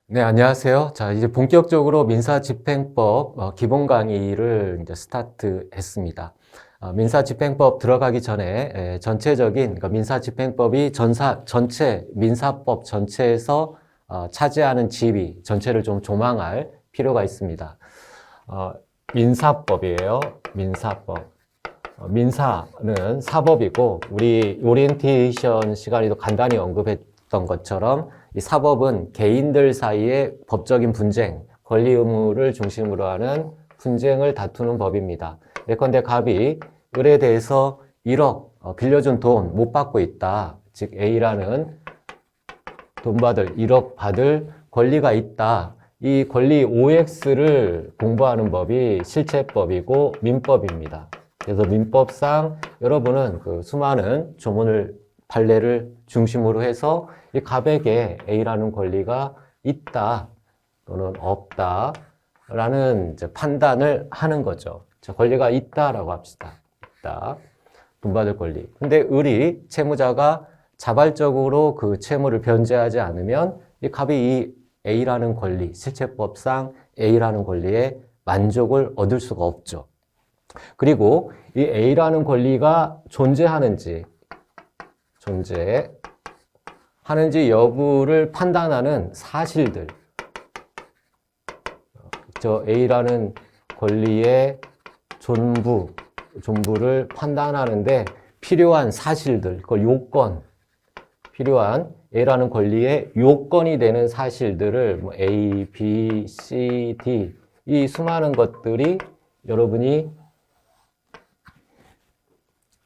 네, 안녕하세요. 자, 이제 본격적으로 민사집행법 기본 강의를 이제 스타트했습니다. 민사집행법 들어가기 전에 전체적인 그러니까 민사집행법이 전체 민사법 전체에서 차지하는 지위 전체를 좀 조망할 필요가 있습니다. 민사법이에요. 민사법. 민사는 사법이고 우리 오리엔테이션 시간에도 간단히 언급했던 것처럼 이 사법은 개인들 사이의 법적인 분쟁, 권리 의무를 중심으로 하는 분쟁을 다투는 법입니다. 예컨대 갑이 을에 대해서 1억 빌려준 돈 못 받고 있다. 즉 A라는 돈 받을 1억 받을 권리가 있다. 이 권리 OX를 공부하는 법이 실체법이고 민법입니다. 그래서 민법상 여러분은 그 수많은 조문을 판례를 중심으로 해서 이 갑에게 A라는 권리가 있다 또는 없다 라는 이제 판단을 하는 거죠. 자, 권리가 있다라고 합시다. 있다. 돈 받을 권리. 근데 을이 채무자가 자발적으로 그 채무를 변제하지 않으면 이 갑이 이 A라는 권리, 실체법상 A라는 권리에 만족을 얻을 수가 없죠. 그리고 이 A라는 권리가 존재하는지 여부를 판단하는 사실들. 저 A라는 권리의 존부를 판단하는데 필요한 사실들, 그걸 요건, 필요한 A라는 권리의 요건이 되는 사실들을 뭐 A, B, C, D 이 수많은 것들이 여러분이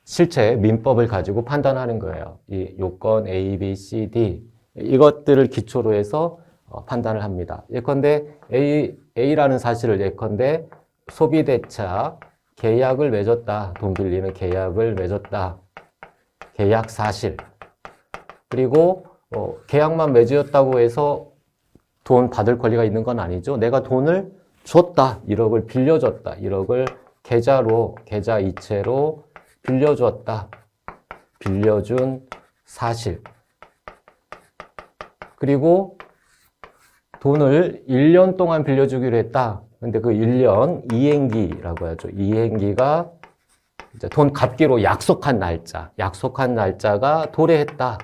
실체 민법을 가지고 판단하는 거예요. 이 요건 A, B, C, D 이것들을 기초로 해서 판단을 합니다. 예컨대 A라는 사실을 예컨대 소비대차 계약을 맺었다. 돈 빌리는 계약을 맺었다. 계약 사실. 그리고 계약만 맺었다고 해서 돈 받을 권리가 있는 건 아니죠. 내가 돈을 줬다. 1억을 빌려줬다. 1억을 계좌 이체로 빌려줬다. 빌려준 사실. 그리고 돈을 1년 동안 빌려주기로 했다. 근데 그 1년 이행기라고 하죠. 이행기가 이제 돈 갚기로 약속한 날짜가 도래했다.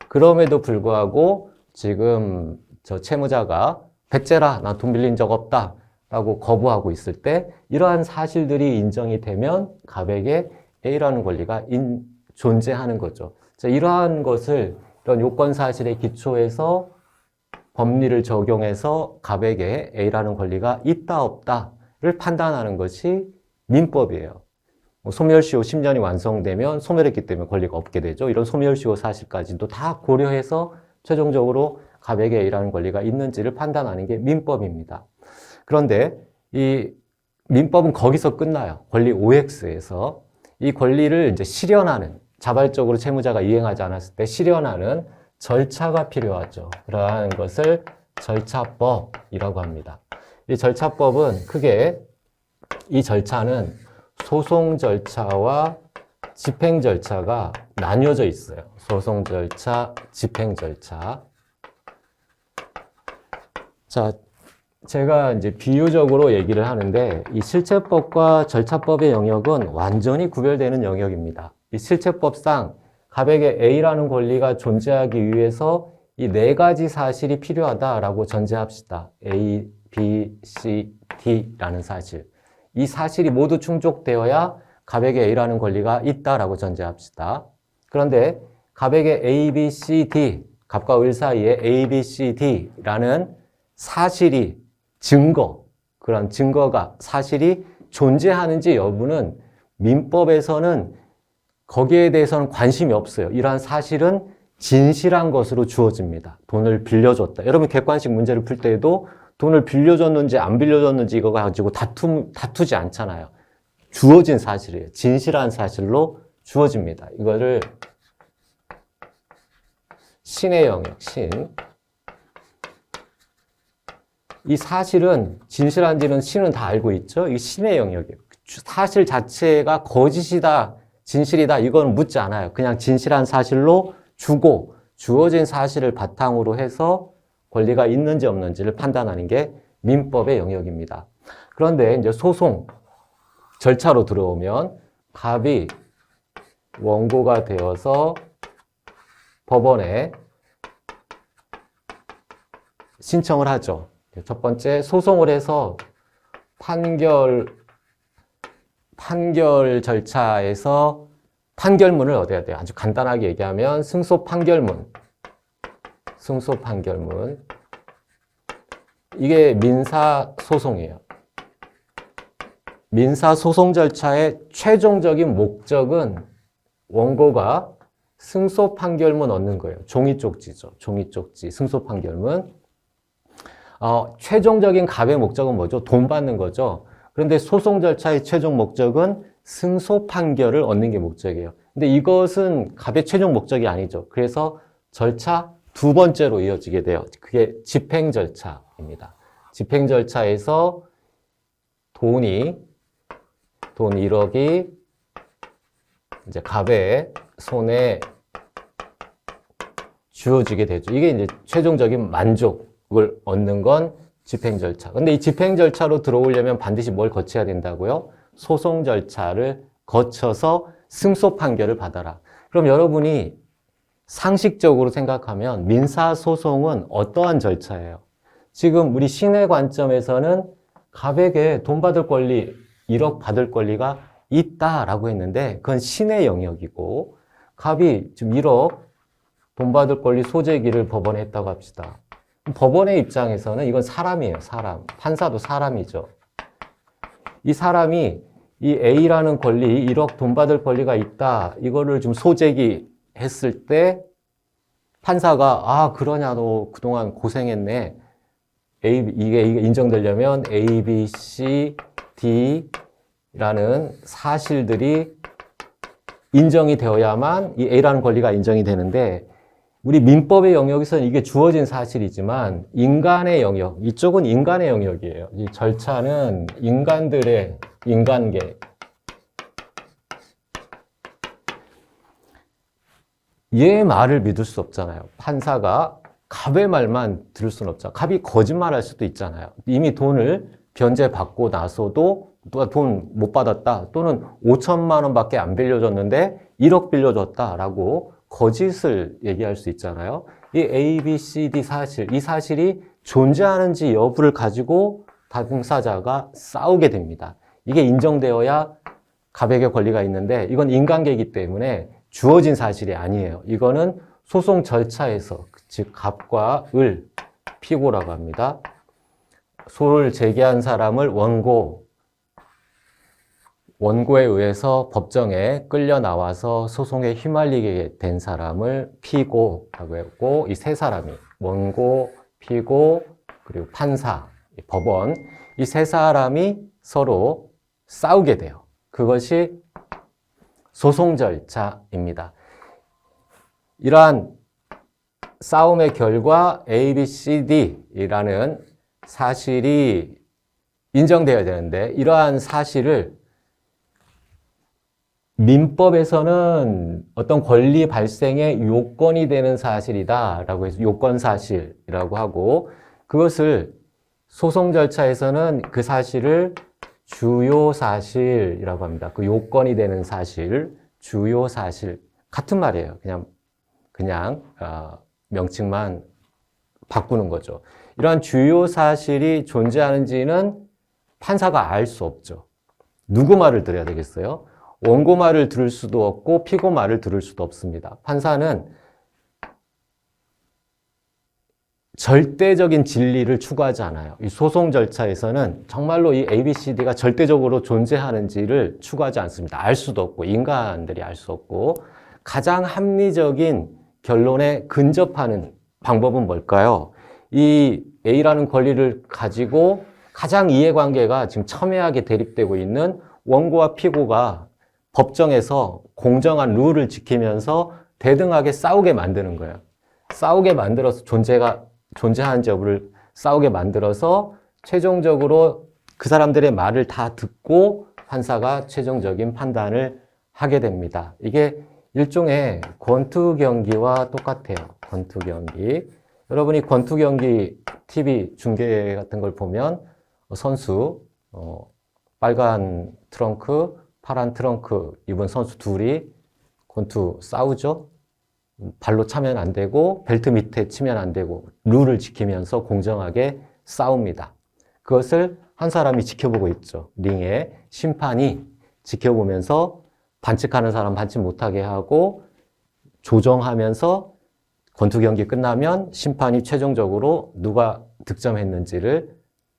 그럼에도 불구하고 지금 저 채무자가 백제라, 나 돈 빌린 적 없다. 라고 거부하고 있을 때 이러한 사실들이 인정이 되면 갑에게 A라는 권리가 존재하는 거죠. 자, 이러한 것을 이런 요건 사실에 기초해서 법리를 적용해서 갑에게 A라는 권리가 있다 없다를 판단하는 것이 민법이에요. 소멸시효 10년이 완성되면 소멸했기 때문에 권리가 없게 되죠. 이런 소멸시효 사실까지도 다 고려해서 최종적으로 갑에게 A라는 권리가 있는지를 판단하는 게 민법입니다. 그런데 이 민법은 거기서 끝나요. 권리 OX에서 이 권리를 이제 실현하는 자발적으로 채무자가 이행하지 않았을 때 실현하는 절차가 필요하죠. 그러한 것을 절차법이라고 합니다. 이 절차법은 크게 이 절차는 소송 절차와 집행 절차가 나뉘어져 있어요. 소송 절차, 집행 절차. 자, 제가 이제 비유적으로 얘기를 하는데 이 실체법과 절차법의 영역은 완전히 구별되는 영역입니다. 이 실체법상 갑에게 A라는 권리가 존재하기 위해서 이 4가지 사실이 필요하다라고 전제합시다. A, B, C, D라는 사실. 이 사실이 모두 충족되어야 갑에게 A라는 권리가 있다라고 전제합시다. 그런데 갑에게 A, B, C, D, 갑과 을 사이에 A, B, C, D라는 사실이 그런 증거가 사실이 존재하는지 여부는 민법에서는 거기에 대해서는 관심이 없어요. 이러한 사실은 진실한 것으로 주어집니다. 돈을 빌려줬다. 여러분 객관식 문제를 풀 때에도 돈을 빌려줬는지 안 빌려줬는지 이거 가지고 다투지 않잖아요. 주어진 사실이에요. 진실한 사실로 주어집니다. 이거를 신의 영역, 이 사실은 진실한지는 신은 다 알고 있죠. 이게 신의 영역이에요. 사실 자체가 거짓이다, 진실이다 이건 묻지 않아요. 그냥 진실한 사실로 주고 주어진 사실을 바탕으로 해서 권리가 있는지 없는지를 판단하는 게 민법의 영역입니다. 그런데 이제 소송 절차로 들어오면 갑이 원고가 되어서 법원에 신청을 하죠. 첫 번째, 소송을 해서 판결 절차에서 판결문을 얻어야 돼요. 아주 간단하게 얘기하면 승소 판결문. 이게 민사소송이에요. 민사소송 절차의 최종적인 목적은 원고가 승소 판결문 얻는 거예요. 종이 쪽지죠. 종이 쪽지, 승소 판결문. 최종적인 갑의 목적은 뭐죠? 돈 받는 거죠. 그런데 소송 절차의 최종 목적은 승소 판결을 얻는 게 목적이에요. 근데 이것은 갑의 최종 목적이 아니죠. 그래서 절차 두 번째로 이어지게 돼요. 그게 집행 절차입니다. 집행 절차에서 돈 1억이 이제 갑의 손에 주어지게 되죠. 이게 이제 최종적인 만족을 얻는 건 집행 절차. 근데 이 집행 절차로 들어오려면 반드시 뭘 거쳐야 된다고요? 소송 절차를 거쳐서 승소 판결을 받아라. 그럼 여러분이 상식적으로 생각하면 민사소송은 어떠한 절차예요? 지금 우리 신의 관점에서는 갑에게 돈 받을 권리, 1억 받을 권리가 있다라고 했는데 그건 신의 영역이고 갑이 지금 1억 돈 받을 권리 소재기를 법원에 했다고 합시다. 법원의 입장에서는 이건 사람이에요, 사람. 판사도 사람이죠. 이 사람이 이 A라는 권리, 1억 돈 받을 권리가 있다. 이거를 좀 소재기 했을 때 판사가 그러냐, 너 그동안 고생했네. 이게 인정되려면 A, B, C, D라는 사실들이 인정이 되어야만 이 A라는 권리가 인정이 되는데 우리 민법의 영역에서는 이게 주어진 사실이지만 인간의 영역, 이쪽은 인간의 영역이에요. 이 절차는 인간들의 인간계. 얘의 말을 믿을 수 없잖아요. 판사가 갑의 말만 들을 수는 없죠. 갑이 거짓말할 수도 있잖아요. 이미 돈을 변제받고 나서도 돈 못 받았다 또는 5천만 원밖에 안 빌려줬는데 1억 빌려줬다라고 거짓을 얘기할 수 있잖아요. 이 A, B, C, D 사실, 이 사실이 존재하는지 여부를 가지고 당사자가 싸우게 됩니다. 이게 인정되어야 갑에게 권리가 있는데 이건 인간계이기 때문에 주어진 사실이 아니에요. 이거는 소송 절차에서, 즉 갑과 을, 피고라고 합니다. 소를 제기한 사람을 원고에 의해서 법정에 끌려 나와서 소송에 휘말리게 된 사람을 피고라고 했고, 이 세 사람이 원고, 피고, 그리고 판사, 법원, 이 세 사람이 서로 싸우게 돼요. 그것이 소송 절차입니다. 이러한 싸움의 결과 A, B, C, D라는 사실이 인정되어야 되는데 이러한 사실을 민법에서는 어떤 권리 발생의 요건이 되는 사실이다라고 해서 요건사실이라고 하고 그것을 소송 절차에서는 그 사실을 주요사실이라고 합니다. 그 요건이 되는 사실, 주요사실 같은 말이에요. 그냥 명칭만 바꾸는 거죠. 이러한 주요사실이 존재하는지는 판사가 알 수 없죠. 누구 말을 들어야 되겠어요? 원고 말을 들을 수도 없고 피고 말을 들을 수도 없습니다. 판사는 절대적인 진리를 추구하지 않아요. 이 소송 절차에서는 정말로 이 ABCD가 절대적으로 존재하는지를 추구하지 않습니다. 알 수도 없고 인간들이 알 수 없고 가장 합리적인 결론에 근접하는 방법은 뭘까요? 이 A라는 권리를 가지고 가장 이해관계가 지금 첨예하게 대립되고 있는 원고와 피고가 법정에서 공정한 룰을 지키면서 대등하게 싸우게 만드는 거예요. 싸우게 만들어서 존재하는지 여부를 싸우게 만들어서 최종적으로 그 사람들의 말을 다 듣고 판사가 최종적인 판단을 하게 됩니다. 이게 일종의 권투 경기와 똑같아요. 권투 경기. 여러분이 권투 경기 TV 중계 같은 걸 보면 선수 빨간 트렁크, 파란 트렁크 입은 선수 둘이 권투 싸우죠. 발로 차면 안 되고 벨트 밑에 치면 안 되고 룰을 지키면서 공정하게 싸웁니다. 그것을 한 사람이 지켜보고 있죠. 링에 심판이 지켜보면서 반칙하는 사람 반칙 못하게 하고 조정하면서 권투 경기 끝나면 심판이 최종적으로 누가 득점했는지를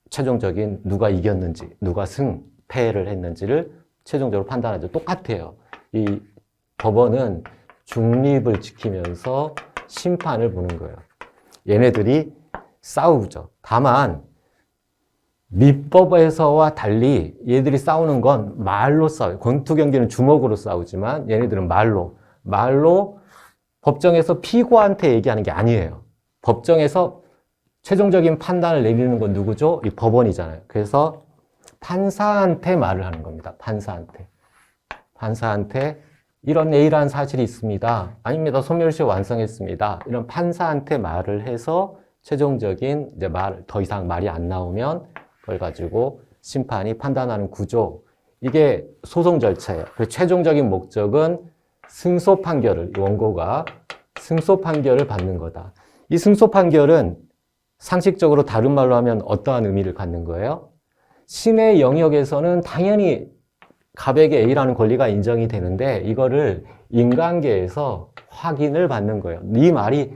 최종적인 누가 이겼는지 누가 승패를 했는지를 최종적으로 판단하죠. 똑같아요. 이 법원은 중립을 지키면서 심판을 보는 거예요. 얘네들이 싸우죠. 다만 민법에서와 달리 얘들이 싸우는 건 말로 싸워요. 권투 경기는 주먹으로 싸우지만 얘네들은 말로 법정에서 피고한테 얘기하는 게 아니에요. 법정에서 최종적인 판단을 내리는 건 누구죠? 이 법원이잖아요. 그래서 판사한테 말을 하는 겁니다. 판사한테 이런 A라는 사실이 있습니다. 아닙니다. 소멸시 완성했습니다. 이런 판사한테 말을 해서 최종적인 이제 더 이상 말이 안 나오면 그걸 가지고 심판이 판단하는 구조. 이게 소송 절차예요. 그래서 최종적인 목적은 승소 판결을, 원고가 승소 판결을 받는 거다. 이 승소 판결은 상식적으로 다른 말로 하면 어떠한 의미를 갖는 거예요? 신의 영역에서는 당연히 갑에게 A라는 권리가 인정이 되는데 이거를 인간계에서 확인을 받는 거예요. 이 말이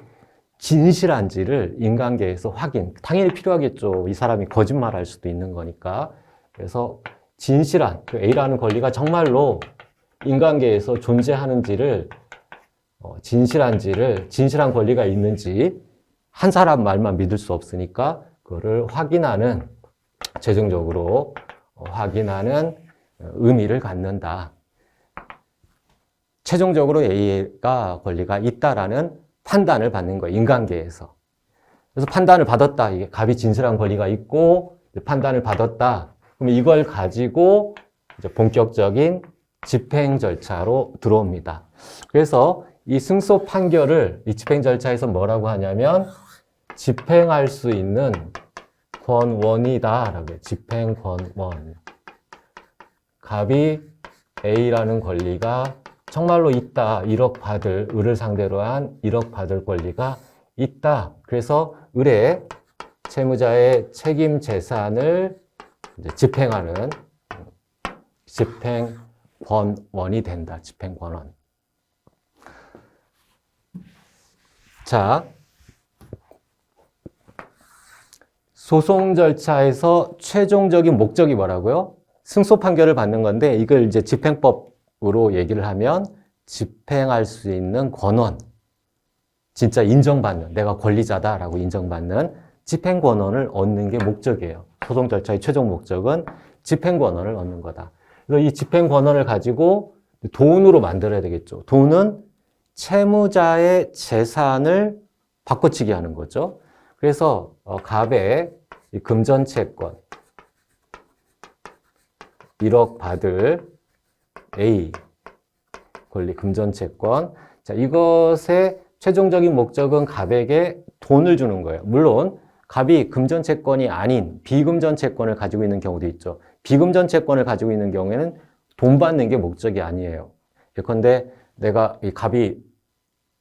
진실한지를 인간계에서 확인. 당연히 필요하겠죠. 이 사람이 거짓말할 수도 있는 거니까. 그래서 진실한 그 A라는 권리가 정말로 인간계에서 존재하는지를 진실한 권리가 있는지 한 사람 말만 믿을 수 없으니까 그거를 확인하는 최종적으로 확인하는 의미를 갖는다. 최종적으로 A가 권리가 있다라는 판단을 받는 거예요. 인간계에서. 그래서 판단을 받았다. 이게 갑이 진실한 권리가 있고 판단을 받았다. 그러면 이걸 가지고 이제 본격적인 집행 절차로 들어옵니다. 그래서 이 승소 판결을 이 집행 절차에서 뭐라고 하냐면 집행할 수 있는 권원이다라고 해요. 집행 권원. 갑이 A라는 권리가 정말로 있다. 1억 받을, 을을 상대로 한 1억 받을 권리가 있다. 그래서 을의 채무자의 책임 재산을 이제 집행하는 집행 권원이 된다. 집행 권원. 자, 소송 절차에서 최종적인 목적이 뭐라고요? 승소 판결을 받는 건데 이걸 이제 집행법으로 얘기를 하면 집행할 수 있는 권원, 진짜 인정받는, 내가 권리자다라고 인정받는 집행 권원을 얻는 게 목적이에요. 소송 절차의 최종 목적은 집행 권원을 얻는 거다. 그래서 이 집행 권원을 가지고 돈으로 만들어야 되겠죠. 돈은 채무자의 재산을 바꿔치기 하는 거죠. 그래서 갑의 금전채권 1억 받을 A 권리 금전채권. 자, 이것의 최종적인 목적은 갑에게 돈을 주는 거예요. 물론 갑이 금전채권이 아닌 비금전채권을 가지고 있는 경우도 있죠. 비금전채권을 가지고 있는 경우에는 돈 받는 게 목적이 아니에요. 예컨대 내가 이 갑이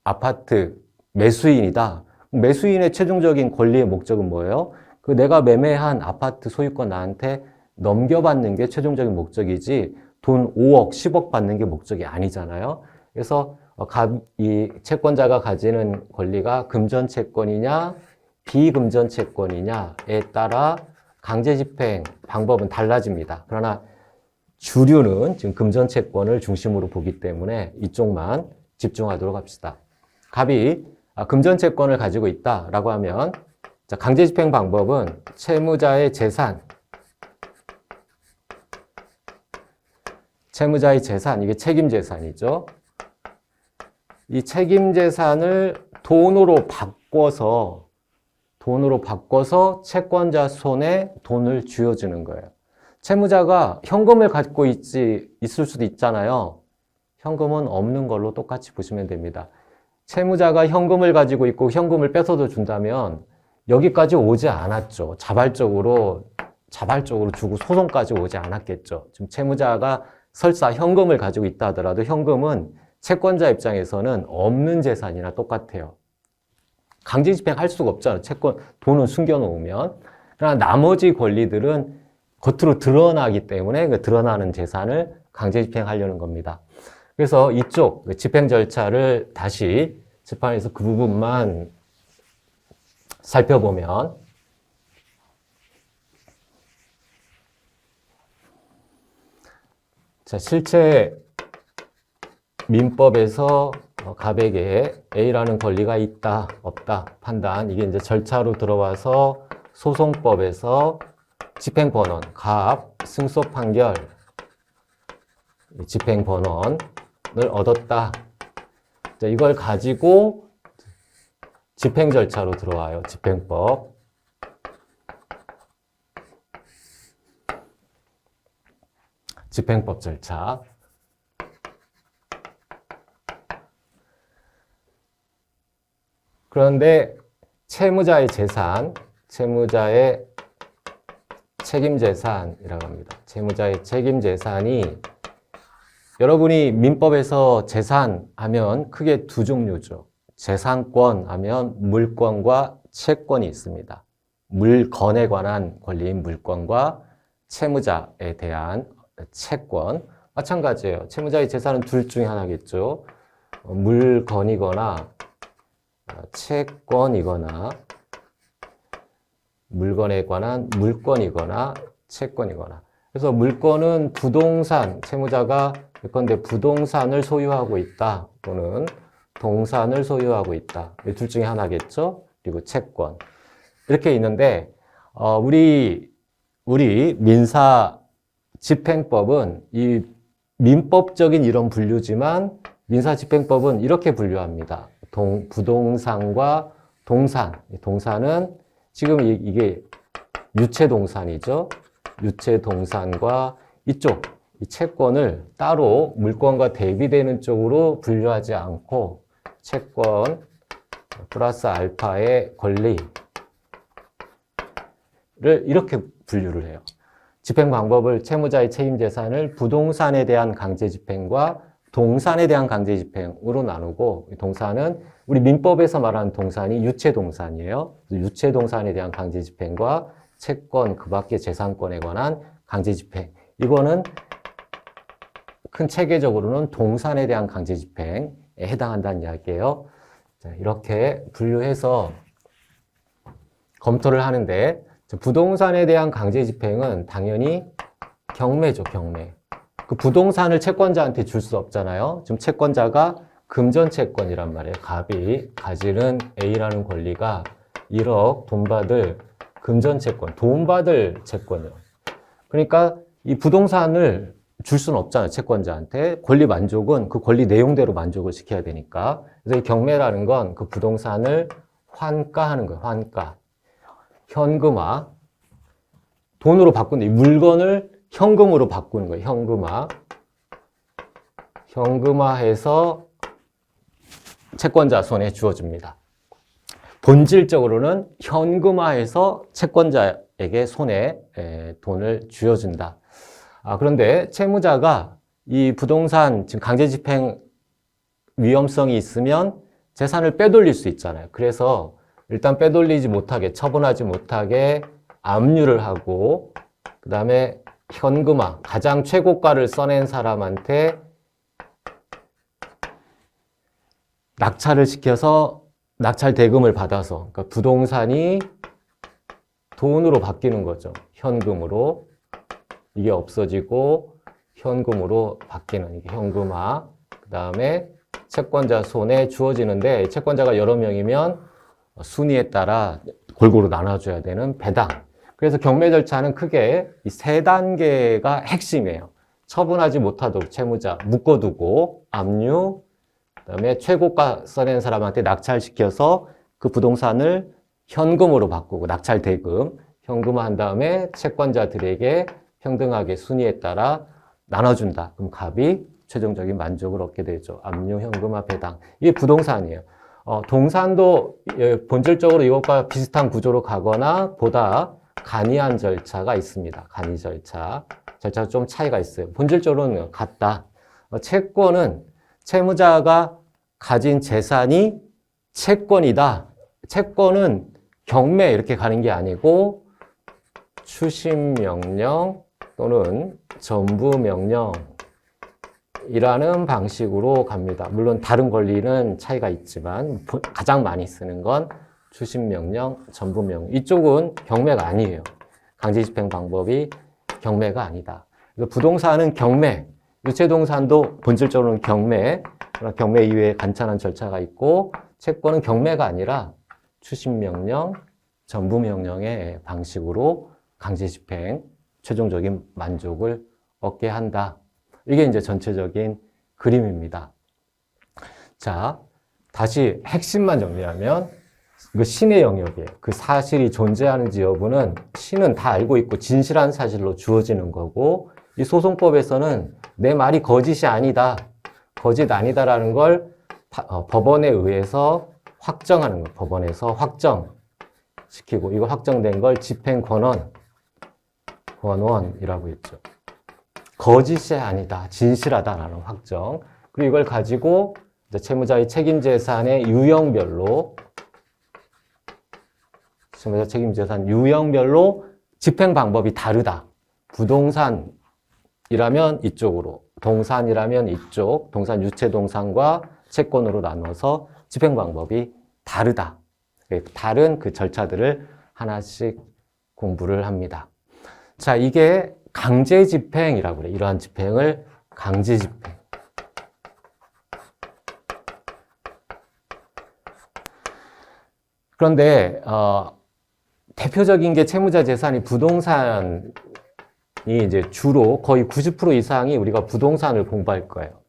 아파트 매수인이다. 매수인의 최종적인 권리의 목적은 뭐예요? 그 내가 매매한 아파트 소유권 나한테 넘겨받는 게 최종적인 목적이지 돈 5억, 10억 받는 게 목적이 아니잖아요. 그래서 이 채권자가 가지는 권리가 금전채권이냐 비금전채권이냐에 따라 강제집행 방법은 달라집니다. 그러나 주류는 지금 금전채권을 중심으로 보기 때문에 이쪽만 집중하도록 합시다. 갑이 금전채권을 가지고 있다라고 하면 강제집행 방법은 채무자의 재산, 이게 책임재산이죠. 이 책임재산을 돈으로 바꿔서 채권자 손에 돈을 쥐어주는 거예요. 채무자가 현금을 갖고 있을 수도 있잖아요. 현금은 없는 걸로 똑같이 보시면 됩니다. 채무자가 현금을 가지고 있고 현금을 뺏어도 준다면 여기까지 오지 않았죠. 자발적으로 주고 소송까지 오지 않았겠죠. 지금 채무자가 설사 현금을 가지고 있다 하더라도 현금은 채권자 입장에서는 없는 재산이나 똑같아요. 강제 집행할 수가 없잖아요. 돈은 숨겨놓으면. 그러나 나머지 권리들은 겉으로 드러나기 때문에 그 드러나는 재산을 강제 집행하려는 겁니다. 그래서 이쪽 집행 절차를 다시 재판에서 그 부분만 살펴보면 자, 실제 민법에서 갑에게 A라는 권리가 있다, 없다 판단. 이게 이제 절차로 들어와서 소송법에서 집행권원, 갑, 승소 판결, 집행권원을 얻었다. 자, 이걸 가지고 집행 절차로 들어와요. 집행법. 집행법 절차. 그런데 채무자의 재산, 채무자의 책임재산이라고 합니다. 채무자의 책임재산이 여러분이 민법에서 재산 하면 크게 두 종류죠. 재산권 하면 물권과 채권이 있습니다. 물건에 관한 권리인 물권과 채무자에 대한 채권. 마찬가지예요. 채무자의 재산은 둘 중에 하나겠죠. 물건이거나 채권이거나 물건에 관한 물권이거나 채권이거나. 그래서 물건은 부동산, 채무자가 예컨대 부동산을 소유하고 있다 또는 동산을 소유하고 있다. 이 둘 중에 하나겠죠. 그리고 채권. 이렇게 있는데 우리 민사 집행법은 이 민법적인 이런 분류지만 민사 집행법은 이렇게 분류합니다. 부동산과 동산. 동산은 지금 이게 유체동산이죠. 유체동산과 이쪽 이 채권을 따로 물권과 대비되는 쪽으로 분류하지 않고 채권 플러스 알파의 권리를 이렇게 분류를 해요. 집행 방법을 채무자의 책임재산을 부동산에 대한 강제집행과 동산에 대한 강제집행으로 나누고, 동산은 우리 민법에서 말하는 동산이 유체동산이에요. 유체동산에 대한 강제집행과 채권 그 밖의 재산권에 관한 강제집행. 이거는 큰 체계적으로는 동산에 대한 강제집행에 해당한다는 이야기예요. 자, 이렇게 분류해서 검토를 하는데, 부동산에 대한 강제집행은 당연히 경매죠, 경매. 그 부동산을 채권자한테 줄 수 없잖아요. 지금 채권자가 금전채권이란 말이에요. 갑이 가지는 A라는 권리가 1억 돈 받을 금전채권, 돈 받을 채권이요. 그러니까 이 부동산을 줄 수는 없잖아요. 채권자한테. 권리 만족은 그 권리 내용대로 만족을 시켜야 되니까. 그래서 이 경매라는 건 그 부동산을 환가하는 거예요. 환가. 현금화. 돈으로 바꾸는, 이 물건을 현금으로 바꾸는 거예요. 현금화. 현금화해서 채권자 손에 주어집니다. 본질적으로는 현금화해서 채권자에게 손에 돈을 쥐어준다. 그런데 채무자가 이 부동산 지금 강제집행 위험성이 있으면 재산을 빼돌릴 수 있잖아요. 그래서 일단 빼돌리지 못하게, 처분하지 못하게 압류를 하고, 그 다음에 현금화, 가장 최고가를 써낸 사람한테 낙찰을 시켜서 낙찰 대금을 받아서, 그러니까 부동산이 돈으로 바뀌는 거죠. 현금으로. 이게 없어지고 현금으로 바뀌는, 이게 현금화. 그 다음에 채권자 손에 주어지는데, 채권자가 여러 명이면 순위에 따라 골고루 나눠줘야 되는 배당. 그래서 경매 절차는 크게 이 세 단계가 핵심이에요. 처분하지 못하도록 채무자 묶어두고 압류, 그다음에 최고가 써낸 사람한테 낙찰시켜서 그 부동산을 현금으로 바꾸고, 낙찰 대금 현금화한 다음에 채권자들에게 평등하게 순위에 따라 나눠준다. 그럼 갑이 최종적인 만족을 얻게 되죠. 압류 현금화 배당. 이게 부동산이에요. 동산도 본질적으로 이것과 비슷한 구조로 가거나 보다 간이한 절차가 있습니다. 간이 절차가 좀 차이가 있어요. 본질적으로는 같다. 채권은 채무자가 가진 재산이 채권이다. 채권은 경매 이렇게 가는 게 아니고 추심명령 또는 전부명령이라는 방식으로 갑니다. 물론 다른 권리는 차이가 있지만 가장 많이 쓰는 건 추심명령, 전부명령. 이쪽은 경매가 아니에요. 강제집행 방법이 경매가 아니다. 부동산은 경매, 유체동산도 본질적으로는 경매, 경매 이외에 간단한 절차가 있고 채권은 경매가 아니라 추심명령, 전부명령의 방식으로 강제집행, 최종적인 만족을 얻게 한다. 이게 이제 전체적인 그림입니다. 자, 다시 핵심만 정리하면 그 신의 영역이에요. 그 사실이 존재하는지 여부는 신은 다 알고 있고 진실한 사실로 주어지는 거고 이 소송법에서는 내 말이 거짓이 아니다, 거짓 아니다라는 걸 법원에 의해서 확정하는 거예요. 법원에서 확정시키고 이거 확정된 걸 집행권원이라고 했죠. 거짓이 아니다, 진실하다라는 확정. 그리고 이걸 가지고 이제 채무자의 책임재산의 유형별로 채무자 책임재산 유형별로 집행 방법이 다르다. 부동산이라면 이쪽으로, 동산이라면 이쪽, 동산 유체동산과 채권으로 나눠서 집행 방법이 다르다. 다른 그 절차들을 하나씩 공부를 합니다. 자, 이게 강제집행이라고 그래요. 이러한 집행을 강제집행. 그런데 대표적인 게 채무자 재산이 부동산이 이제 주로 거의 90% 이상이 우리가 부동산을 공부할 거예요.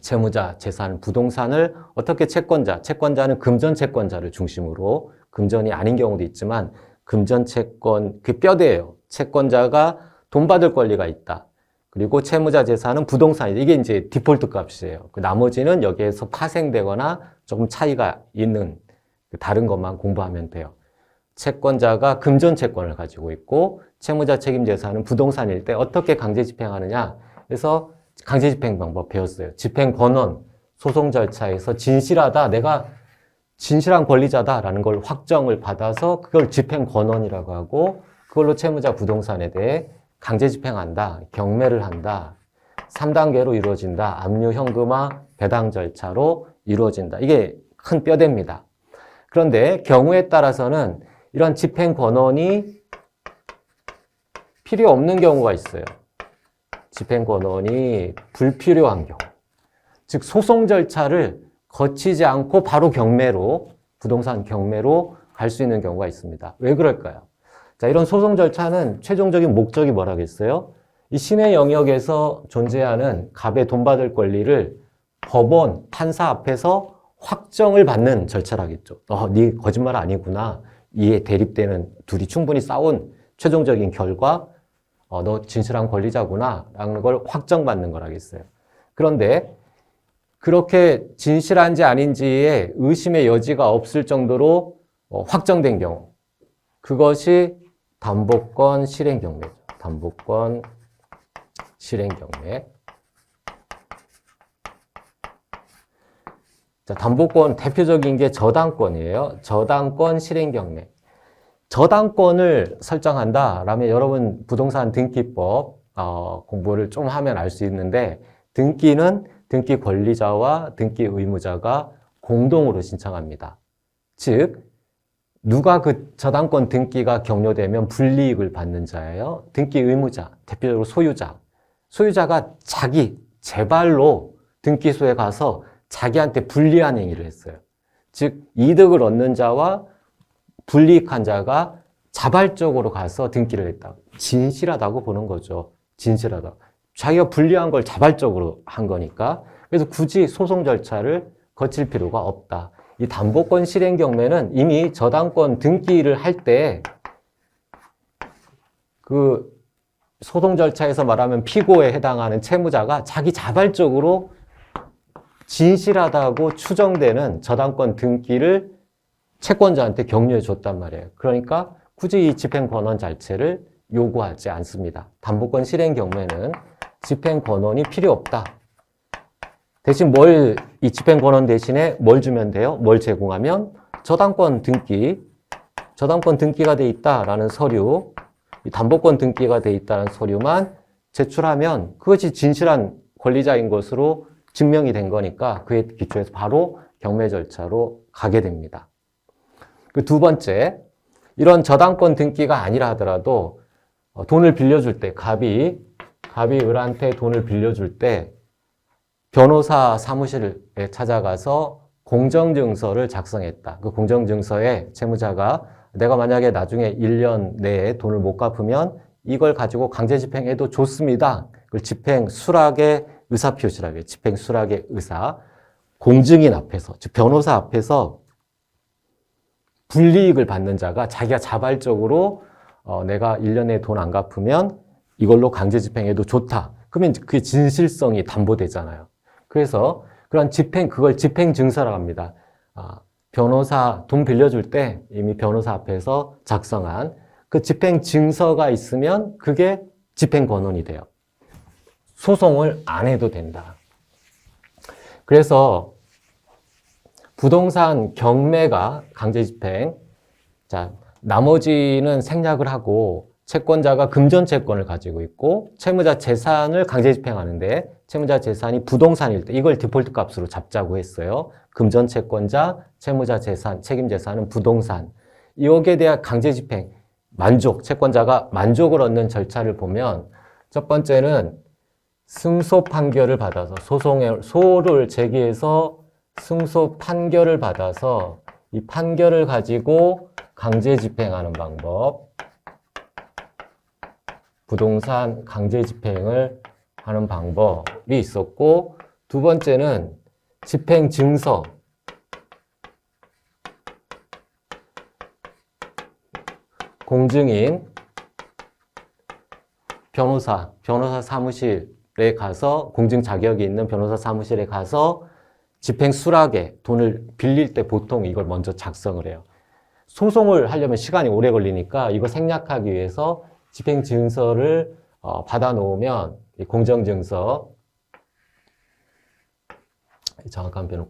채무자 재산, 부동산을 어떻게 채권자는 금전 채권자를 중심으로, 금전이 아닌 경우도 있지만 금전 채권, 그 뼈대예요. 채권자가 돈 받을 권리가 있다. 그리고 채무자 재산은 부동산이다. 이게 이제 디폴트 값이에요. 그 나머지는 여기에서 파생되거나 조금 차이가 있는 다른 것만 공부하면 돼요. 채권자가 금전 채권을 가지고 있고 채무자 책임 재산은 부동산일 때 어떻게 강제 집행하느냐. 그래서 강제 집행 방법 배웠어요. 집행 권원, 소송 절차에서 진실하다, 내가 진실한 권리자다라는 걸 확정을 받아서 그걸 집행 권원이라고 하고 그걸로 채무자 부동산에 대해 강제 집행한다, 경매를 한다. 3단계로 이루어진다. 압류 현금화 배당 절차로 이루어진다. 이게 큰 뼈대입니다. 그런데 경우에 따라서는 이런 집행 권원이 필요 없는 경우가 있어요. 집행 권원이 불필요한 경우. 즉 소송 절차를 거치지 않고 바로 경매로, 부동산 경매로 갈 수 있는 경우가 있습니다. 왜 그럴까요? 자, 이런 소송 절차는 최종적인 목적이 뭐라겠어요? 이 신의 영역에서 존재하는 갑의 돈 받을 권리를 법원, 판사 앞에서 확정을 받는 절차라겠죠. 네 거짓말 아니구나. 이에 대립되는 둘이 충분히 싸운 최종적인 결과, 너 진실한 권리자구나 라는 걸 확정받는 거라겠어요. 그런데 그렇게 진실한지 아닌지에 의심의 여지가 없을 정도로 확정된 경우, 그것이 담보권 실행 경매죠. 담보권 실행 경매. 자, 담보권 대표적인 게 저당권이에요. 저당권 실행 경매. 저당권을 설정한다라면 여러분 부동산 등기법 공부를 좀 하면 알 수 있는데, 등기는 등기 권리자와 등기 의무자가 공동으로 신청합니다. 즉 누가 그 저당권 등기가 격려되면 불이익을 받는 자예요. 등기 의무자, 대표적으로 소유자. 소유자가 자기 제발로 등기소에 가서 자기한테 불리한 행위를 했어요. 즉 이득을 얻는 자와 불이익한 자가 자발적으로 가서 등기를 했다. 진실하다고 보는 거죠. 진실하다. 자기가 불리한 걸 자발적으로 한 거니까. 그래서 굳이 소송 절차를 거칠 필요가 없다. 이 담보권 실행 경매는 이미 저당권 등기를 할 때 그 소송 절차에서 말하면 피고에 해당하는 채무자가 자기 자발적으로 진실하다고 추정되는 저당권 등기를 채권자한테 격려해 줬단 말이에요. 그러니까 굳이 이 집행권원 자체를 요구하지 않습니다. 담보권 실행 경우에는 집행권원이 필요 없다. 대신 이 집행권원 대신에 뭘 주면 돼요? 뭘 제공하면? 저당권 등기가 돼 있다라는 서류, 담보권 등기가 돼 있다는 서류만 제출하면 그것이 진실한 권리자인 것으로 증명이 된 거니까 그에 기초해서 바로 경매 절차로 가게 됩니다. 그 두 번째, 이런 저당권 등기가 아니라 하더라도 돈을 빌려줄 때, 갑이 을한테 돈을 빌려줄 때 변호사 사무실에 찾아가서 공정증서를 작성했다. 그 공정증서에 채무자가 내가 만약에 나중에 1년 내에 돈을 못 갚으면 이걸 가지고 강제집행해도 좋습니다. 그걸 집행수락의 의사표시라고 해요. 집행수락의 의사. 공증인 앞에서, 즉 변호사 앞에서 불이익을 받는 자가 자기가 자발적으로 내가 1년 내에 돈 안 갚으면 이걸로 강제집행해도 좋다. 그러면 그게 진실성이 담보되잖아요. 그래서 그걸 집행증서라고 합니다. 변호사 돈 빌려줄 때 이미 변호사 앞에서 작성한 그 집행증서가 있으면 그게 집행권원이 돼요. 소송을 안 해도 된다. 그래서 부동산 경매가 강제집행, 자, 나머지는 생략을 하고 채권자가 금전채권을 가지고 있고 채무자 재산을 강제집행하는데 채무자 재산이 부동산일 때 이걸 디폴트 값으로 잡자고 했어요. 금전채권자, 채무자 재산, 책임재산은 부동산. 여기에 대한 강제집행, 채권자가 만족을 얻는 절차를 보면 첫 번째는 승소 판결을 받아서 소를 제기해서 승소 판결을 받아서 이 판결을 가지고 강제집행하는 방법, 부동산 강제집행을 하는 방법이 있었고, 두 번째는 집행증서, 공증인, 변호사 사무실에 가서 공증 자격이 있는 변호사 사무실에 가서 집행수락에 돈을 빌릴 때 보통 이걸 먼저 작성을 해요. 소송을 하려면 시간이 오래 걸리니까 이거 생략하기 위해서 집행증서를 받아 놓으면 공정증서, 정확한 표현은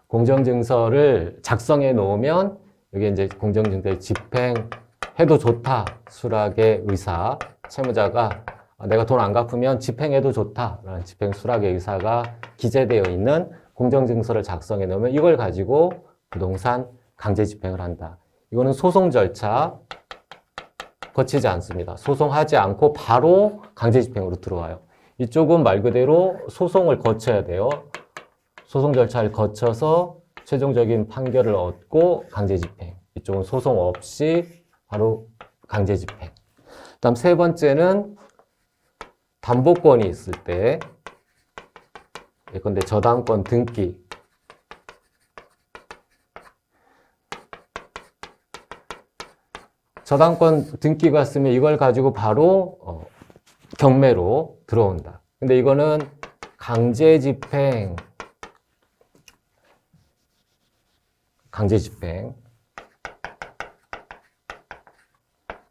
공정증서를 작성해 놓으면 여기 이제 공정증서에 집행해도 좋다. 수락의 의사, 채무자가 내가 돈 안 갚으면 집행해도 좋다라는 집행수락의 의사가 기재되어 있는 공정증서를 작성해 놓으면 이걸 가지고 부동산 강제집행을 한다. 이거는 소송 절차 거치지 않습니다. 소송하지 않고 바로 강제집행으로 들어와요. 이쪽은 말 그대로 소송을 거쳐야 돼요. 소송 절차를 거쳐서 최종적인 판결을 얻고 강제집행. 이쪽은 소송 없이 바로 강제집행. 다음 세 번째는 담보권이 있을 때, 예컨대 저당권 등기. 저당권 등기가 있으면 이걸 가지고 바로 경매로 들어온다. 근데 이거는 강제집행,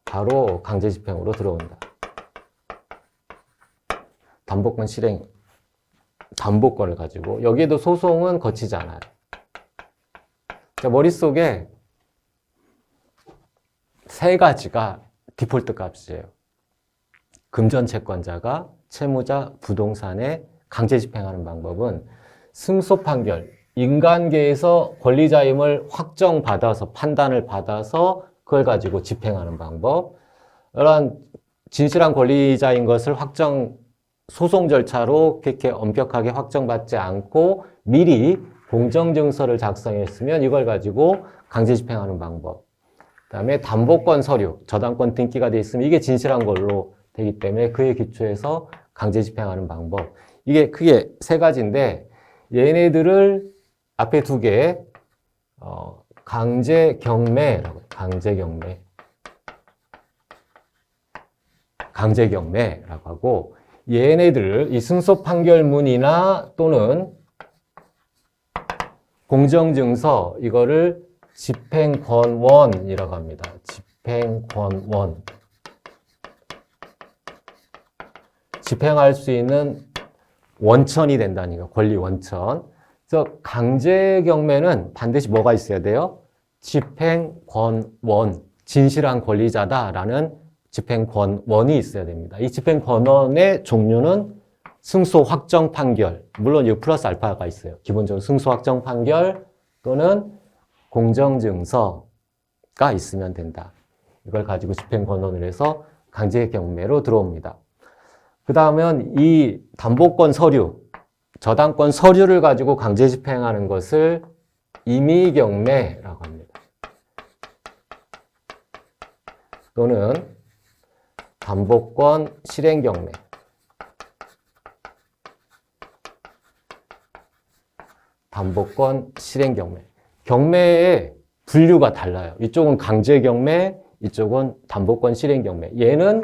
바로 강제집행으로 들어온다. 담보권 실행, 담보권을 가지고 여기에도 소송은 거치지 않아요. 자, 머릿속에 세 가지가 디폴트 값이에요. 금전채권자가 채무자 부동산에 강제집행하는 방법은 승소 판결, 인간계에서 권리자임을 확정받아서 판단을 받아서 그걸 가지고 집행하는 방법, 이러한 진실한 권리자인 것을 소송 절차로 그렇게 엄격하게 확정받지 않고 미리 공정증서를 작성했으면 이걸 가지고 강제집행하는 방법. 그다음에 담보권 서류, 저당권 등기가 돼 있으면 이게 진실한 걸로 되기 때문에 그에 기초해서 강제집행하는 방법. 이게 크게 세 가지인데 얘네들을 앞에 두 개 강제경매라고, 강제경매라고 하고, 얘네들, 이 승소판결문이나 또는 공정증서, 이거를 집행권원이라고 합니다. 집행권원. 집행할 수 있는 원천이 된다니까, 권리 원천. 그래서 강제경매는 반드시 뭐가 있어야 돼요? 집행권원, 진실한 권리자다라는 집행권원이 있어야 됩니다. 이 집행권원의 종류는 승소 확정 판결, 물론 이 플러스 알파가 있어요. 기본적으로 승소 확정 판결 또는 공정증서가 있으면 된다. 이걸 가지고 집행권원을 해서 강제경매로 들어옵니다. 그 다음은 이 담보권 서류, 저당권 서류를 가지고 강제 집행하는 것을 임의경매라고 합니다. 또는 담보권 실행경매. 담보권 실행경매. 경매의 분류가 달라요. 이쪽은 강제경매, 이쪽은 담보권 실행경매. 얘는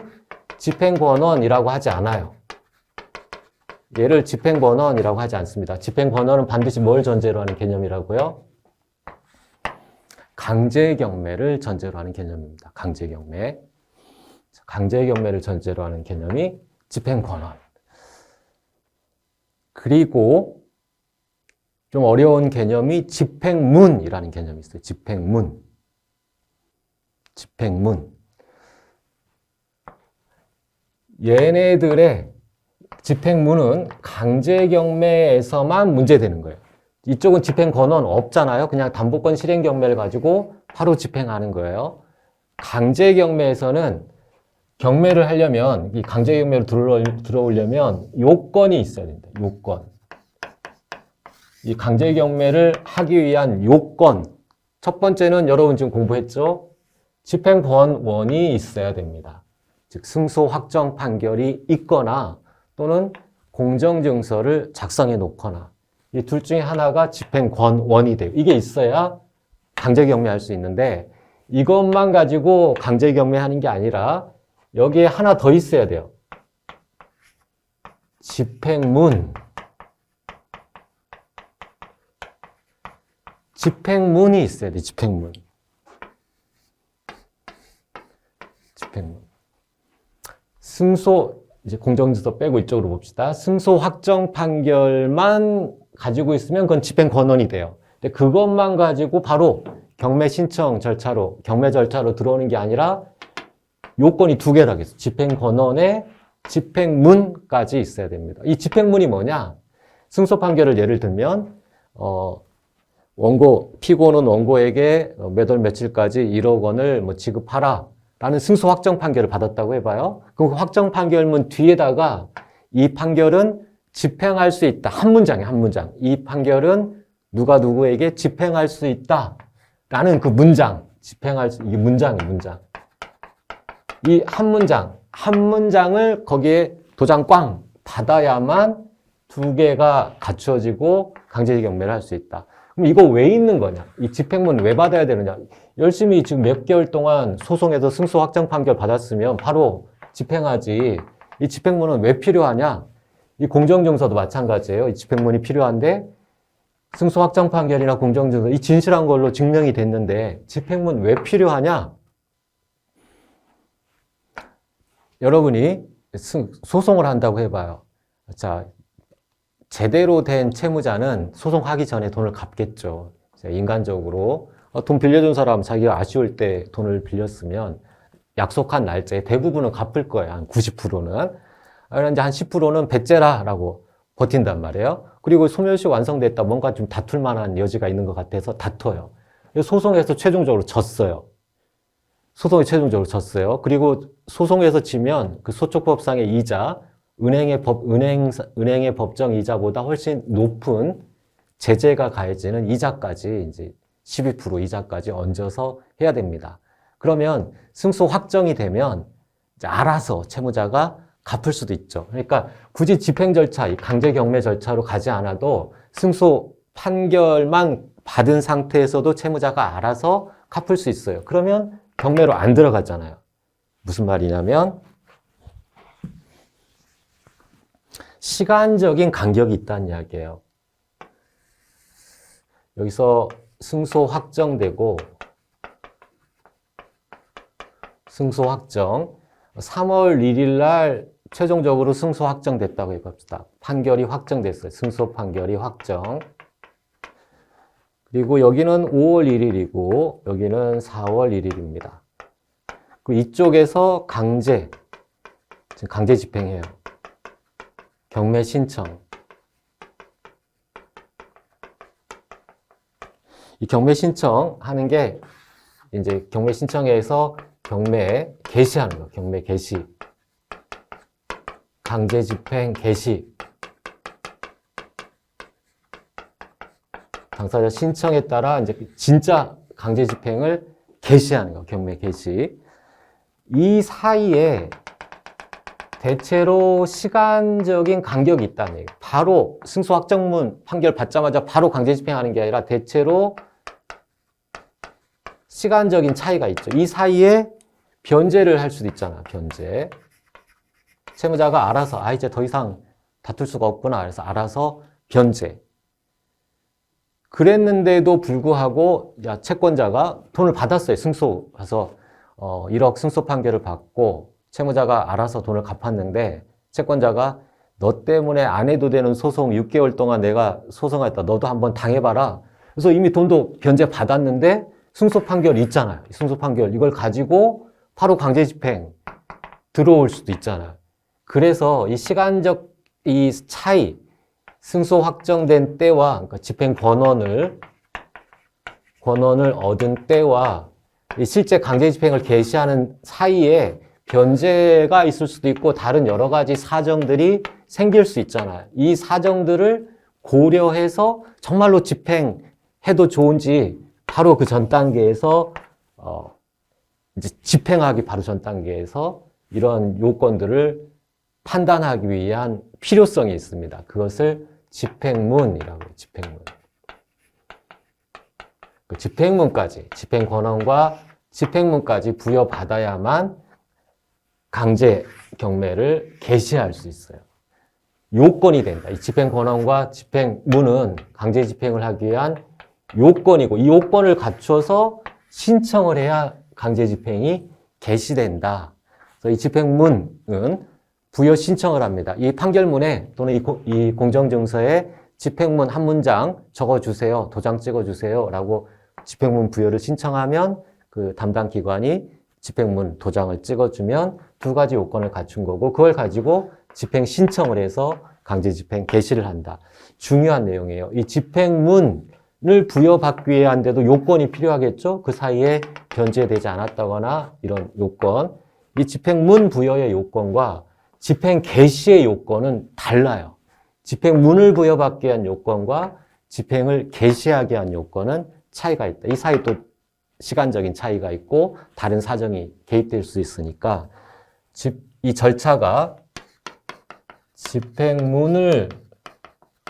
집행권원이라고 하지 않아요. 얘를 집행권원이라고 하지 않습니다. 집행권원은 반드시 뭘 전제로 하는 개념이라고요? 강제경매를 전제로 하는 개념입니다. 강제경매. 강제경매를 전제로 하는 개념이 집행권원. 그리고 좀 어려운 개념이 집행문이라는 개념이 있어요. 집행문. 집행문. 얘네들의 집행문은 강제경매에서만 문제되는 거예요. 이쪽은 집행권원 없잖아요. 그냥 담보권 실행경매를 가지고 바로 집행하는 거예요. 강제경매에서는 경매를 하려면, 이 강제경매로 들어오려면 요건이 있어야 된다. 요건. 이 강제경매를 하기 위한 요건. 첫 번째는 여러분 지금 공부했죠? 집행권원이 있어야 됩니다. 즉, 승소 확정 판결이 있거나 또는 공정증서를 작성해 놓거나 이 둘 중에 하나가 집행권원이 돼요. 이게 있어야 강제경매할 수 있는데 이것만 가지고 강제경매하는 게 아니라 여기에 하나 더 있어야 돼요. 집행문. 집행문이 있어야 돼. 집행문. 집행문. 승소, 이제 공정증서 빼고 이쪽으로 봅시다. 승소 확정 판결만 가지고 있으면 그건 집행권원이 돼요. 근데 그것만 가지고 바로 경매 신청 절차로, 경매 절차로 들어오는 게 아니라 요건이 두 개라고 했어요. 집행권원에 집행문까지 있어야 됩니다. 이 집행문이 뭐냐? 승소 판결을 예를 들면, 피고는 원고에게 몇 월 며칠까지 1억 원을 뭐 지급하라. 라는 승소 확정 판결을 받았다고 해봐요. 그럼 그 확정 판결문 뒤에다가 이 판결은 집행할 수 있다. 한 문장이에요, 한 문장. 이 판결은 누가 누구에게 집행할 수 있다. 라는 그 문장. 이게 문장이에요, 문장. 이 한 문장을 거기에 도장 꽝 받아야만 두 개가 갖춰지고 강제경매를 할 수 있다. 그럼 이거 왜 있는 거냐? 이 집행문 왜 받아야 되느냐? 열심히 지금 몇 개월 동안 소송에서 승소 확정 판결 받았으면 바로 집행하지. 이 집행문은 왜 필요하냐? 이 공정증서도 마찬가지예요. 이 집행문이 필요한데 승소 확정 판결이나 공정증서 이 진실한 걸로 증명이 됐는데 집행문 왜 필요하냐? 여러분이 소송을 한다고 해봐요. 자, 제대로 된 채무자는 소송하기 전에 돈을 갚겠죠. 인간적으로 돈 빌려준 사람 자기가 아쉬울 때 돈을 빌렸으면 약속한 날짜에 대부분은 갚을 거예요. 한 90%는. 그런데 한 10%는 배째라라고 버틴단 말이에요. 그리고 소멸시 완성됐다. 뭔가 좀 다툴 만한 여지가 있는 것 같아서 다퉈요. 소송에서 최종적으로 졌어요. 소송이 최종적으로 졌어요. 그리고 소송에서 지면 그 소촉법상의 이자, 은행의 법정 이자보다 훨씬 높은 제재가 가해지는 이자까지 이제 12% 이자까지 얹어서 해야 됩니다. 그러면 승소 확정이 되면 이제 알아서 채무자가 갚을 수도 있죠. 그러니까 굳이 집행 절차, 강제 경매 절차로 가지 않아도 승소 판결만 받은 상태에서도 채무자가 알아서 갚을 수 있어요. 그러면 경매로 안 들어가잖아요. 무슨 말이냐면 시간적인 간격이 있다는 이야기예요. 여기서 승소 확정되고 승소 확정 3월 1일 날 최종적으로 승소 확정됐다고 해봅시다. 판결이 확정됐어요. 승소 판결이 확정. 그리고 여기는 5월 1일이고 여기는 4월 1일입니다. 그리고 이쪽에서 강제 집행해요. 경매 신청. 이 경매 신청하는 게 이제 경매 신청에서 경매 개시하는 거. 경매 개시. 강제 집행 개시. 당사자 신청에 따라 이제 진짜 강제 집행을 개시하는 거. 경매 개시. 이 사이에 대체로 시간적인 간격이 있다는 얘기예요. 바로 승소 확정문 판결 받자마자 바로 강제 집행하는 게 아니라 대체로 시간적인 차이가 있죠. 이 사이에 변제를 할 수도 있잖아. 변제. 채무자가 알아서 이제 더 이상 다툴 수가 없구나. 그래서 알아서 변제. 그랬는데도 불구하고 채권자가 돈을 받았어요. 승소 가서 1억 승소 판결을 받고 채무자가 알아서 돈을 갚았는데 채권자가 너 때문에 안 해도 되는 소송 6개월 동안 내가 소송했다. 너도 한번 당해봐라. 그래서 이미 돈도 변제 받았는데 승소 판결 있잖아요. 승소 판결 이걸 가지고 바로 강제 집행 들어올 수도 있잖아요. 그래서 이 시간적 이 차이, 승소 확정된 때와 그러니까 집행 권한을 얻은 때와 이 실제 강제 집행을 개시하는 사이에 변제가 있을 수도 있고 다른 여러 가지 사정들이 생길 수 있잖아요. 이 사정들을 고려해서 정말로 집행해도 좋은지 바로 그 전 단계에서 이제 집행하기 바로 전 단계에서 이런 요건들을 판단하기 위한 필요성이 있습니다. 그것을 집행문이라고 해요. 집행문. 그 집행문까지, 집행 권한과 집행문까지 부여받아야만 강제 경매를 개시할 수 있어요. 요건이 된다. 이 집행 권한과 집행문은 강제 집행을 하기 위한 요건이고 이 요건을 갖춰서 신청을 해야 강제 집행이 개시된다. 그래서 이 집행문은 부여 신청을 합니다. 이 판결문에 또는 이 공정증서에 집행문 한 문장 적어주세요. 도장 찍어주세요. 라고 집행문 부여를 신청하면 그 담당 기관이 집행문 도장을 찍어주면 두 가지 요건을 갖춘 거고 그걸 가지고 집행 신청을 해서 강제 집행 개시를 한다. 중요한 내용이에요. 이 집행문을 부여받기 위한데도 요건이 필요하겠죠. 그 사이에 변제되지 않았다거나 이런 요건. 이 집행문 부여의 요건과 집행 개시의 요건은 달라요. 집행문을 부여받기 위한 요건과 집행을 개시하게 한 요건은 차이가 있다. 이 사이 또 시간적인 차이가 있고 다른 사정이 개입될 수 있으니까 이 절차가 집행문을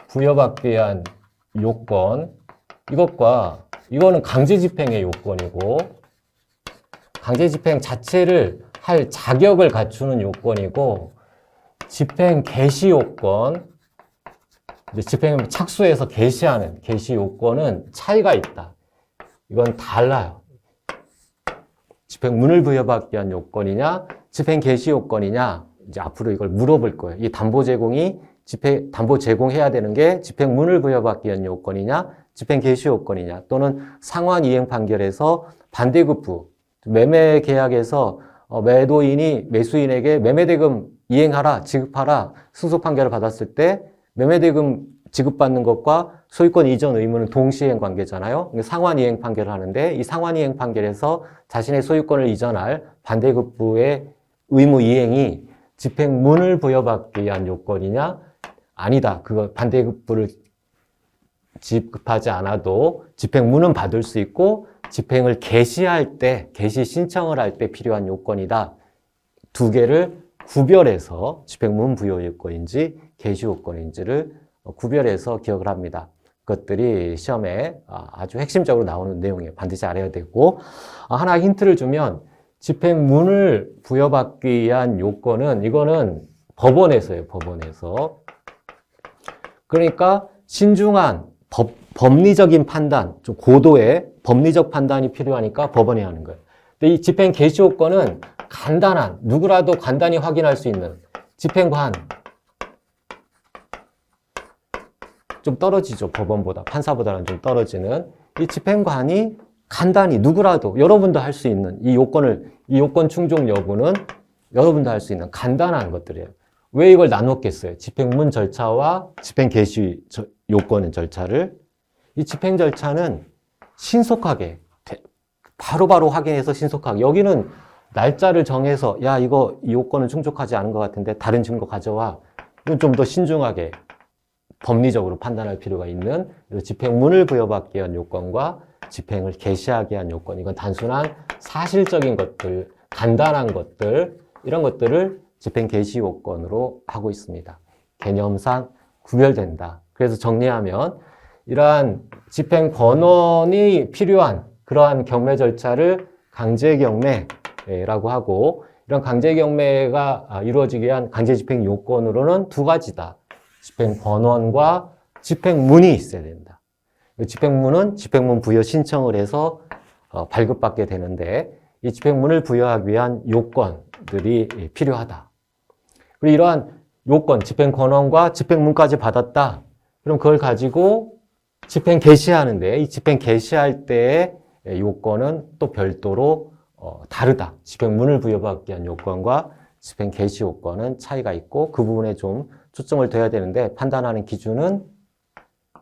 부여받기 위한 요건 이거는 강제 집행의 요건이고 강제 집행 자체를 할 자격을 갖추는 요건이고 집행 개시 요건 집행을 착수해서 개시하는 개시 요건은 차이가 있다. 이건 달라요. 집행문을 부여받기 위한 요건이냐, 집행 개시 요건이냐, 이제 앞으로 이걸 물어볼 거예요. 이 담보 제공이 담보 제공해야 되는 게 집행문을 부여받기 위한 요건이냐, 집행 개시 요건이냐, 또는 상환 이행 판결에서 반대급부, 매매 계약에서 매도인이 매수인에게 매매대금 이행하라, 지급하라, 승소 판결을 받았을 때 매매대금 지급받는 것과 소유권 이전 의무는 동시행 관계잖아요. 상환 이행 판결을 하는데 이 상환 이행 판결에서 자신의 소유권을 이전할 반대급부의 의무 이행이 집행문을 부여받기 위한 요건이냐? 아니다. 그거 반대급부를 지급하지 않아도 집행문은 받을 수 있고 집행을 개시할 때, 개시 신청을 할 때 필요한 요건이다. 두 개를 구별해서 집행문 부여 요건인지 개시 요건인지를 구별해서 기억을 합니다. 것들이 시험에 아주 핵심적으로 나오는 내용이에요. 반드시 알아야 되고, 하나 힌트를 주면 집행문을 부여받기 위한 요건은 이거는 법원에서예요. 법원에서. 그러니까 신중한 법리적인 판단, 좀 고도의 법리적 판단이 필요하니까 법원이 하는 거예요. 근데 이 집행 개시 요건은 간단한, 누구라도 간단히 확인할 수 있는 집행관. 좀 떨어지죠. 법원보다. 판사보다는 좀 떨어지는 이 집행관이 간단히 누구라도 여러분도 할 수 있는 이 요건 충족 여부는 여러분도 할 수 있는 간단한 것들이에요. 왜 이걸 나눴겠어요? 집행문 절차와 집행 개시 요건의 절차를. 이 집행 절차는 신속하게 바로바로 확인해서 신속하게, 여기는 날짜를 정해서 야 이거 이 요건은 충족하지 않은 것 같은데 다른 증거 가져와, 이건 좀 더 신중하게 법리적으로 판단할 필요가 있는 집행문을 부여받기 위한 요건과 집행을 개시하기 위한 요건, 이건 단순한 사실적인 것들, 간단한 것들, 이런 것들을 집행 개시 요건으로 하고 있습니다. 개념상 구별된다. 그래서 정리하면 이러한 집행 권한이 필요한 그러한 경매 절차를 강제경매라고 하고, 이런 강제경매가 이루어지기 위한 강제집행 요건으로는 두 가지다. 집행 권한과 집행문이 있어야 된다. 집행문은 집행문 부여 신청을 해서 발급받게 되는데, 이 집행문을 부여하기 위한 요건들이 필요하다. 그리고 이러한 요건, 집행 권한과 집행문까지 받았다. 그럼 그걸 가지고 집행 개시하는데, 이 집행 개시할 때의 요건은 또 별도로 다르다. 집행문을 부여받기 위한 요건과 집행 개시 요건은 차이가 있고, 그 부분에 좀 초점을 둬야 되는데, 판단하는 기준은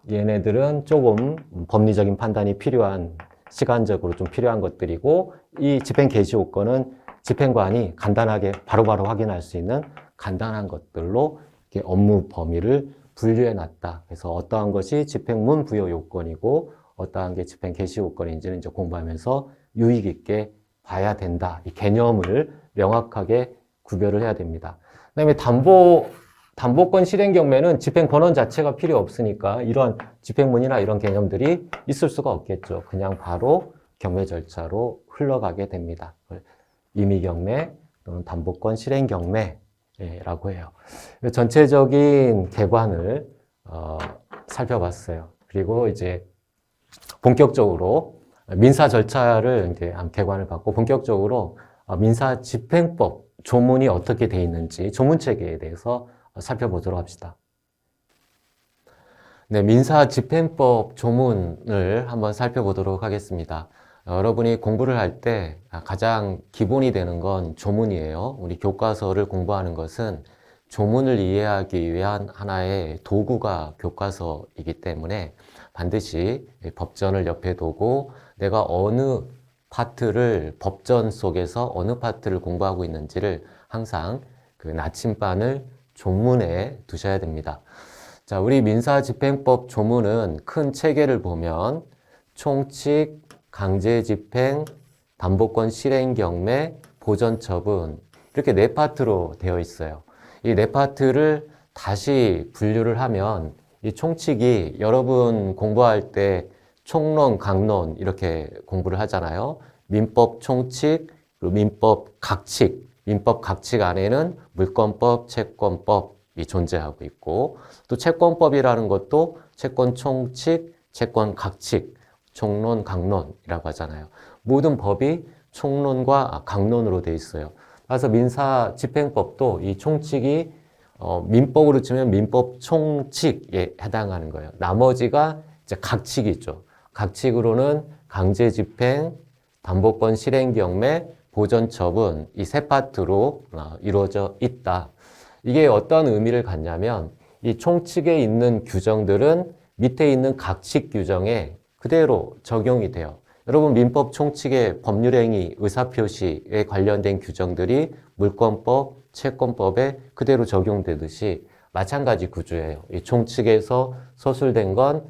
얘네들은 조금 법리적인 판단이 필요한, 시간적으로 좀 필요한 것들이고, 이 집행 개시 요건은 집행관이 간단하게 바로바로 확인할 수 있는 간단한 것들로 이렇게 업무 범위를 분류해 놨다. 그래서 어떠한 것이 집행문 부여 요건이고 어떠한 게 집행 개시 요건인지는 이제 공부하면서 유익 있게 봐야 된다. 이 개념을 명확하게 구별을 해야 됩니다. 그다음에 담보권 실행 경매는 집행 권한 자체가 필요 없으니까 이런 집행문이나 이런 개념들이 있을 수가 없겠죠. 그냥 바로 경매 절차로 흘러가게 됩니다. 임의 경매 또는 담보권 실행 경매라고 해요. 전체적인 개관을 살펴봤어요. 그리고 이제 본격적으로 민사 절차를 이제 개관을 받고 본격적으로 민사 집행법 조문이 어떻게 돼 있는지 조문 체계에 대해서 살펴보도록 합시다. 네, 민사 집행법 조문을 한번 살펴보도록 하겠습니다. 여러분이 공부를 할 때 가장 기본이 되는 건 조문이에요. 우리 교과서를 공부하는 것은 조문을 이해하기 위한 하나의 도구가 교과서이기 때문에 반드시 법전을 옆에 두고 내가 어느 파트를, 법전 속에서 어느 파트를 공부하고 있는지를 항상 그 나침반을 조문에 두셔야 됩니다. 자, 우리 민사집행법 조문은 큰 체계를 보면 총칙, 강제집행, 담보권 실행경매, 보전처분, 이렇게 네 파트로 되어 있어요. 이 네 파트를 다시 분류를 하면 이 총칙이 여러분 공부할 때 총론, 강론 이렇게 공부를 하잖아요. 민법 총칙, 그리고 민법 각칙, 민법 각칙 안에는 물권법, 채권법이 존재하고 있고, 또 채권법이라는 것도 채권 총칙, 채권 각칙, 총론, 강론이라고 하잖아요. 모든 법이 총론과 강론으로 되어 있어요. 그래서 민사집행법도 이 총칙이 민법으로 치면 민법 총칙에 해당하는 거예요. 나머지가 이제 각칙이죠. 각칙으로는 강제집행, 담보권 실행경매, 보전처분 이 세 파트로 이루어져 있다. 이게 어떤 의미를 갖냐면 이 총칙에 있는 규정들은 밑에 있는 각칙 규정에 그대로 적용이 돼요. 여러분 민법 총칙의 법률행위, 의사표시에 관련된 규정들이 물권법, 채권법에 그대로 적용되듯이 마찬가지 구조예요. 이 총칙에서 서술된 건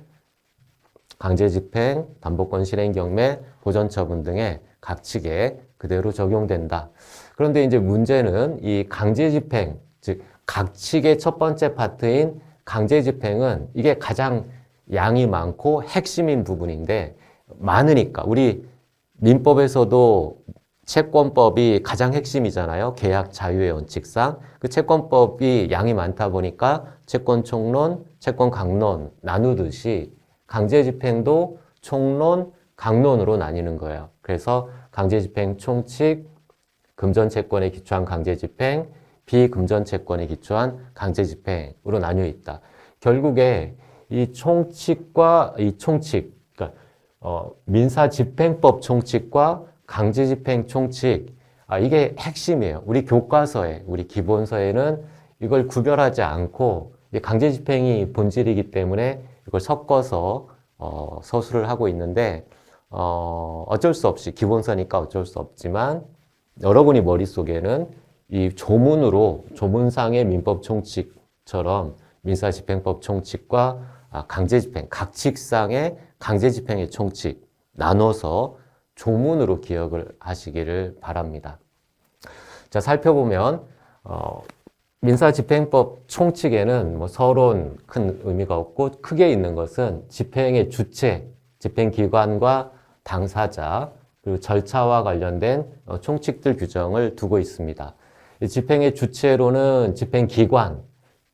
강제집행, 담보권 실행경매, 보전처분 등의 각칙에 그대로 적용된다. 그런데 이제 문제는 이 강제집행, 즉 각칙의 첫 번째 파트인 강제집행은 이게 가장 양이 많고 핵심인 부분인데 많으니까 우리 민법에서도 채권법이 가장 핵심이잖아요. 계약 자유의 원칙상. 그 채권법이 양이 많다 보니까 채권 총론, 채권 강론 나누듯이 강제집행도 총론, 강론으로 나뉘는 거예요. 그래서 강제집행 총칙, 금전채권에 기초한 강제집행, 비금전채권에 기초한 강제집행으로 나뉘어 있다. 결국에 이 총칙과 이 총칙, 그러니까 민사집행법 총칙과 강제집행 총칙, 이게 핵심이에요. 우리 교과서에, 우리 기본서에는 이걸 구별하지 않고 강제집행이 본질이기 때문에 이걸 섞어서 서술을 하고 있는데 어쩔 수 없이 기본서니까 어쩔 수 없지만 여러분이 머릿속에는 이 조문으로 조문상의 민법 총칙처럼 민사집행법 총칙과 강제집행, 각칙상의 강제집행의 총칙 나눠서 조문으로 기억을 하시기를 바랍니다. 자, 살펴보면 민사집행법 총칙에는 뭐 서론 큰 의미가 없고 크게 있는 것은 집행의 주체, 집행기관과 당사자, 그리고 절차와 관련된 총칙들 규정을 두고 있습니다. 집행의 주체로는 집행기관,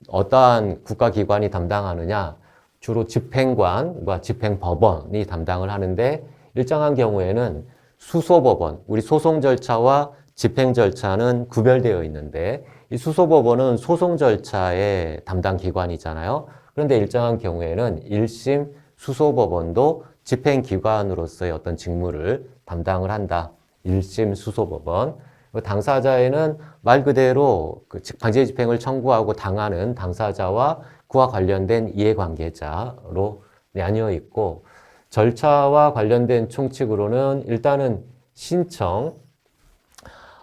어떠한 국가기관이 담당하느냐, 주로 집행관과 집행법원이 담당을 하는데 일정한 경우에는 수소법원, 우리 소송 절차와 집행 절차는 구별되어 있는데 이 수소법원은 소송 절차의 담당 기관이잖아요. 그런데 일정한 경우에는 1심 수소법원도 집행기관으로서의 어떤 직무를 담당을 한다. 1심 수소법원. 당사자에는 말 그대로 강제집행을 청구하고 당하는 당사자와 그와 관련된 이해관계자로 나뉘어 있고 절차와 관련된 총칙으로는 일단은 신청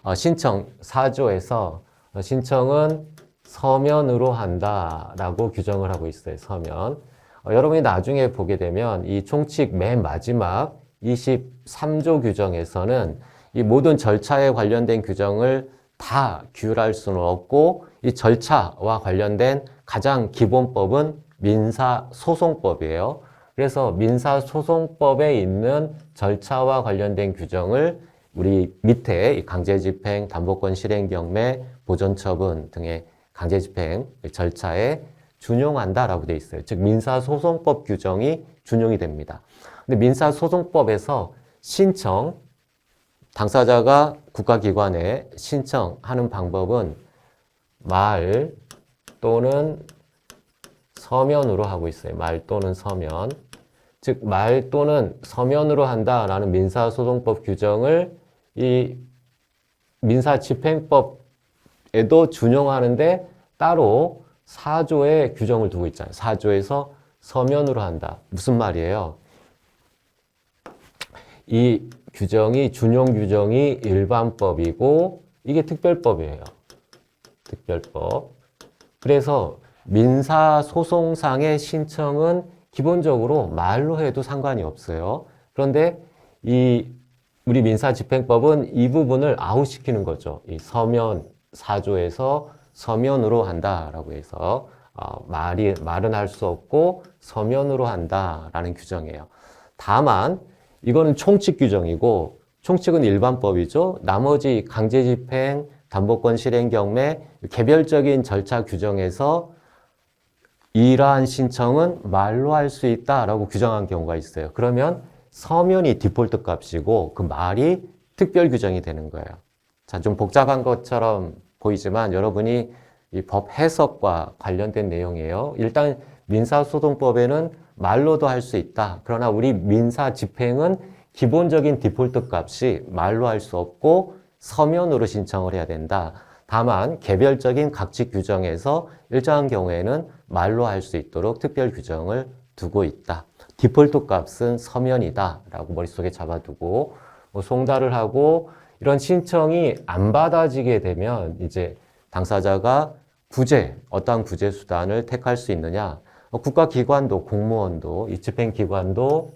4조에서 신청은 서면으로 한다라고 규정을 하고 있어요. 서면. 여러분이 나중에 보게 되면 이 총칙 맨 마지막 23조 규정에서는 이 모든 절차에 관련된 규정을 다 규율할 수는 없고 이 절차와 관련된 가장 기본법은 민사소송법이에요. 그래서 민사소송법에 있는 절차와 관련된 규정을 우리 밑에 강제집행, 담보권 실행 경매, 보존처분 등의 강제집행 절차에 준용한다라고 되어 있어요. 즉 민사소송법 규정이 준용이 됩니다. 근데 민사소송법에서 신청, 당사자가 국가기관에 신청하는 방법은 말 또는 서면으로 하고 있어요. 말 또는 서면. 즉, 말 또는 서면으로 한다라는 민사소송법 규정을 이 민사집행법에도 준용하는데 따로 4조에 규정을 두고 있잖아요. 4조에서 서면으로 한다. 무슨 말이에요? 이 규정이, 준용 규정이 일반법이고 이게 특별법이에요. 특별법. 그래서 민사소송상의 신청은 기본적으로 말로 해도 상관이 없어요. 그런데 우리 민사집행법은 이 부분을 아웃시키는 거죠. 이 서면 4조에서 서면으로 한다라고 해서 말은 할 수 없고 서면으로 한다라는 규정이에요. 다만 이거는 총칙 규정이고 총칙은 일반법이죠. 나머지 강제집행, 담보권 실행 경매, 개별적인 절차 규정에서 이러한 신청은 말로 할 수 있다라고 규정한 경우가 있어요. 그러면 서면이 디폴트 값이고 그 말이 특별 규정이 되는 거예요. 자, 좀 복잡한 것처럼 보이지만 여러분이 이 법 해석과 관련된 내용이에요. 일단 민사소송법에는 말로도 할 수 있다. 그러나 우리 민사집행은 기본적인 디폴트 값이 말로 할 수 없고 서면으로 신청을 해야 된다. 다만 개별적인 각칙 규정에서 일정한 경우에는 말로 할 수 있도록 특별 규정을 두고 있다. 디폴트 값은 서면이다 라고 머릿속에 잡아두고 송달을 하고 이런 신청이 안 받아지게 되면 이제 당사자가 어떠한 구제 수단을 택할 수 있느냐. 국가기관도 공무원도 이 집행기관도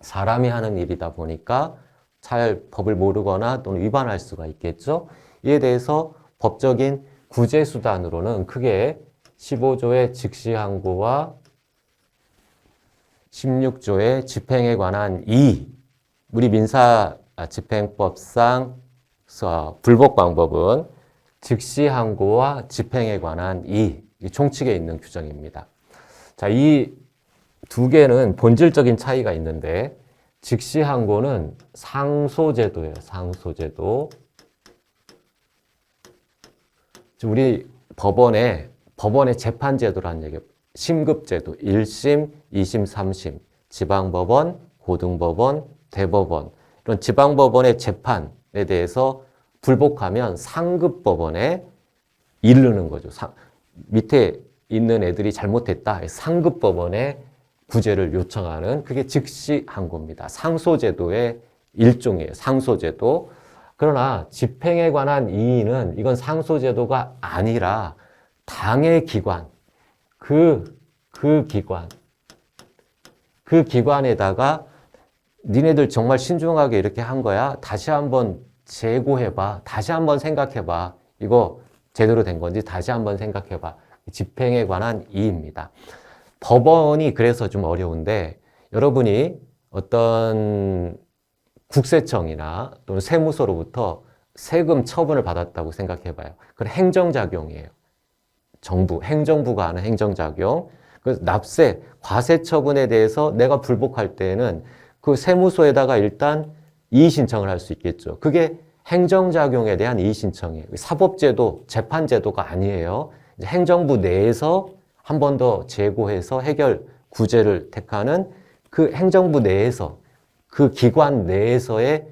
사람이 하는 일이다 보니까 잘 법을 모르거나 또는 위반할 수가 있겠죠. 이에 대해서 법적인 구제 수단으로는 크게 15조의 즉시항고와 16조의 집행에 관한 이의. 우리 민사집행법상 불복 방법은 즉시 항고와 집행에 관한 이의, 총칙에 있는 규정입니다. 자, 이 두 개는 본질적인 차이가 있는데 즉시 항고는 상소제도예요. 상소제도. 우리 법원의 재판제도라는 얘기예요. 심급제도, 1심, 2심, 3심, 지방법원, 고등법원, 대법원 이런 지방법원의 재판에 대해서 불복하면 상급법원에 이르는 거죠. 밑에 있는 애들이 잘못했다. 상급법원에 구제를 요청하는 그게 즉시 항고입니다. 상소제도의 일종이에요. 상소제도. 그러나 집행에 관한 이의는 이건 상소제도가 아니라 당의 기관, 그 기관에다가 니네들 정말 신중하게 이렇게 한 거야? 다시 한번 재고해봐. 다시 한번 생각해봐. 이거 제대로 된 건지 다시 한번 생각해봐. 집행에 관한 이의입니다. 법원이 그래서 좀 어려운데 여러분이 어떤 국세청이나 또는 세무서로부터 세금 처분을 받았다고 생각해봐요. 그건 행정작용이에요. 행정부가 하는 행정작용. 그래서 납세, 과세 처분에 대해서 내가 불복할 때에는 그 세무서에다가 일단 이의신청을 할 수 있겠죠. 그게 행정작용에 대한 이의신청이에요. 사법제도, 재판제도가 아니에요. 행정부 내에서 한 번 더 재고해서 해결 구제를 택하는 그 행정부 내에서 그 기관 내에서의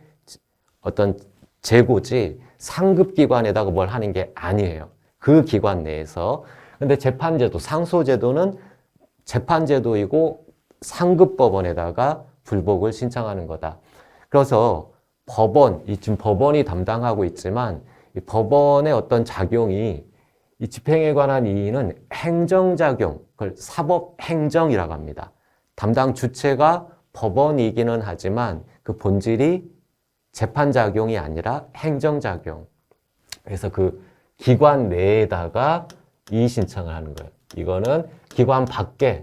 어떤 재고지 상급기관에다가 뭘 하는 게 아니에요. 그 기관 내에서. 근데 재판제도, 상소제도는 재판제도이고 상급법원에다가 불복을 신청하는 거다. 그래서 지금 법원이 담당하고 있지만 이 법원의 어떤 작용이 이 집행에 관한 이의는 행정작용, 그걸 사법행정이라고 합니다. 담당 주체가 법원이기는 하지만 그 본질이 재판작용이 아니라 행정작용. 그래서 그 기관 내에다가 이의신청을 하는 거예요. 이거는 기관 밖에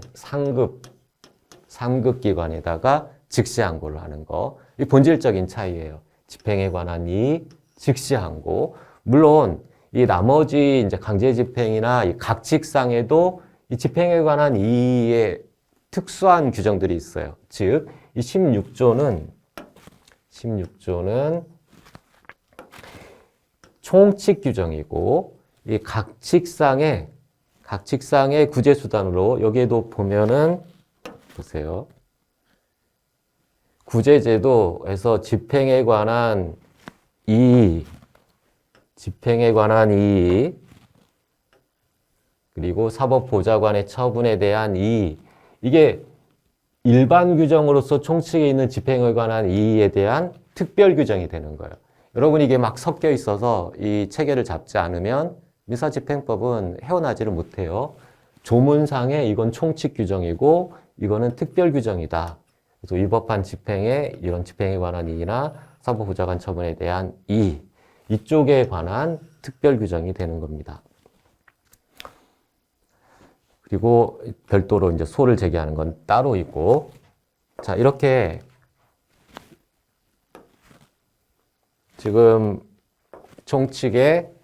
상급기관에다가 즉시항고를 하는 거. 이 본질적인 차이예요. 집행에 관한 이의, 즉시항고. 물론 이 나머지 이제 강제집행이나 이 각칙상에도 이 집행에 관한 이의의 특수한 규정들이 있어요. 즉, 이 16조는 총칙 규정이고, 이 각칙상의 구제수단으로 여기에도 보면은, 보세요. 구제제도에서 집행에 관한 이의, 그리고 사법보좌관의 처분에 대한 이의, 이게 일반 규정으로서 총칙에 있는 집행에 관한 이의에 대한 특별 규정이 되는 거예요. 여러분 이게 막 섞여 있어서 이 체계를 잡지 않으면 민사집행법은 헤어나지를 못해요. 조문상에 이건 총칙 규정이고 이거는 특별 규정이다. 그래서 위법한 집행에 이런 집행에 관한 이의나 사법보좌관 처분에 대한 이의, 이쪽에 관한 특별 규정이 되는 겁니다. 그리고 별도로 이제 소를 제기하는 건 따로 있고, 자, 이렇게 지금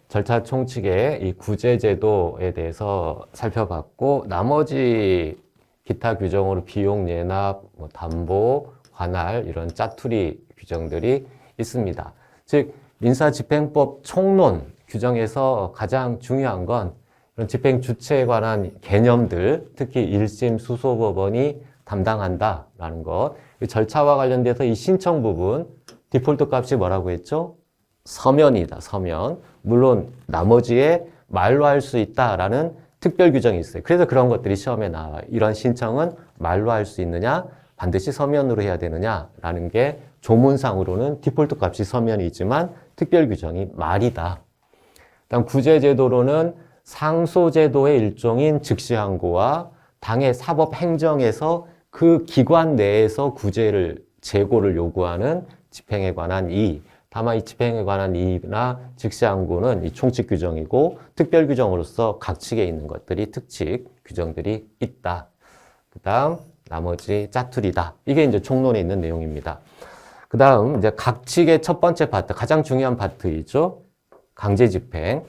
절차 총칙의 이 구제제도에 대해서 살펴봤고, 나머지 기타 규정으로 비용 예납, 담보, 관할 이런 짜투리 규정들이 있습니다. 즉, 민사집행법 총론 규정에서 가장 중요한 건 이런 집행 주체에 관한 개념들, 특히 1심 수소법원이 담당한다라는 것. 절차와 관련돼서 이 신청 부분, 디폴트 값이 뭐라고 했죠? 서면이다, 서면. 물론 나머지에 말로 할 수 있다라는 특별 규정이 있어요. 그래서 그런 것들이 시험에 나와요. 이런 신청은 말로 할 수 있느냐, 반드시 서면으로 해야 되느냐라는 게 조문상으로는 디폴트 값이 서면이지만 특별 규정이 말이다. 다음 구제제도로는 상소제도의 일종인 즉시항고와 당의 사법행정에서 그 기관 내에서 재고를 요구하는 집행에 관한 이의. 다만 이 집행에 관한 이의나 즉시항고는 이 총칙 규정이고 특별 규정으로서 각칙에 있는 것들이 특칙 규정들이 있다. 그 다음 나머지 짜투리다. 이게 이제 총론에 있는 내용입니다. 그 다음 이제 각 측의 첫 번째 파트, 가장 중요한 파트이죠. 강제집행.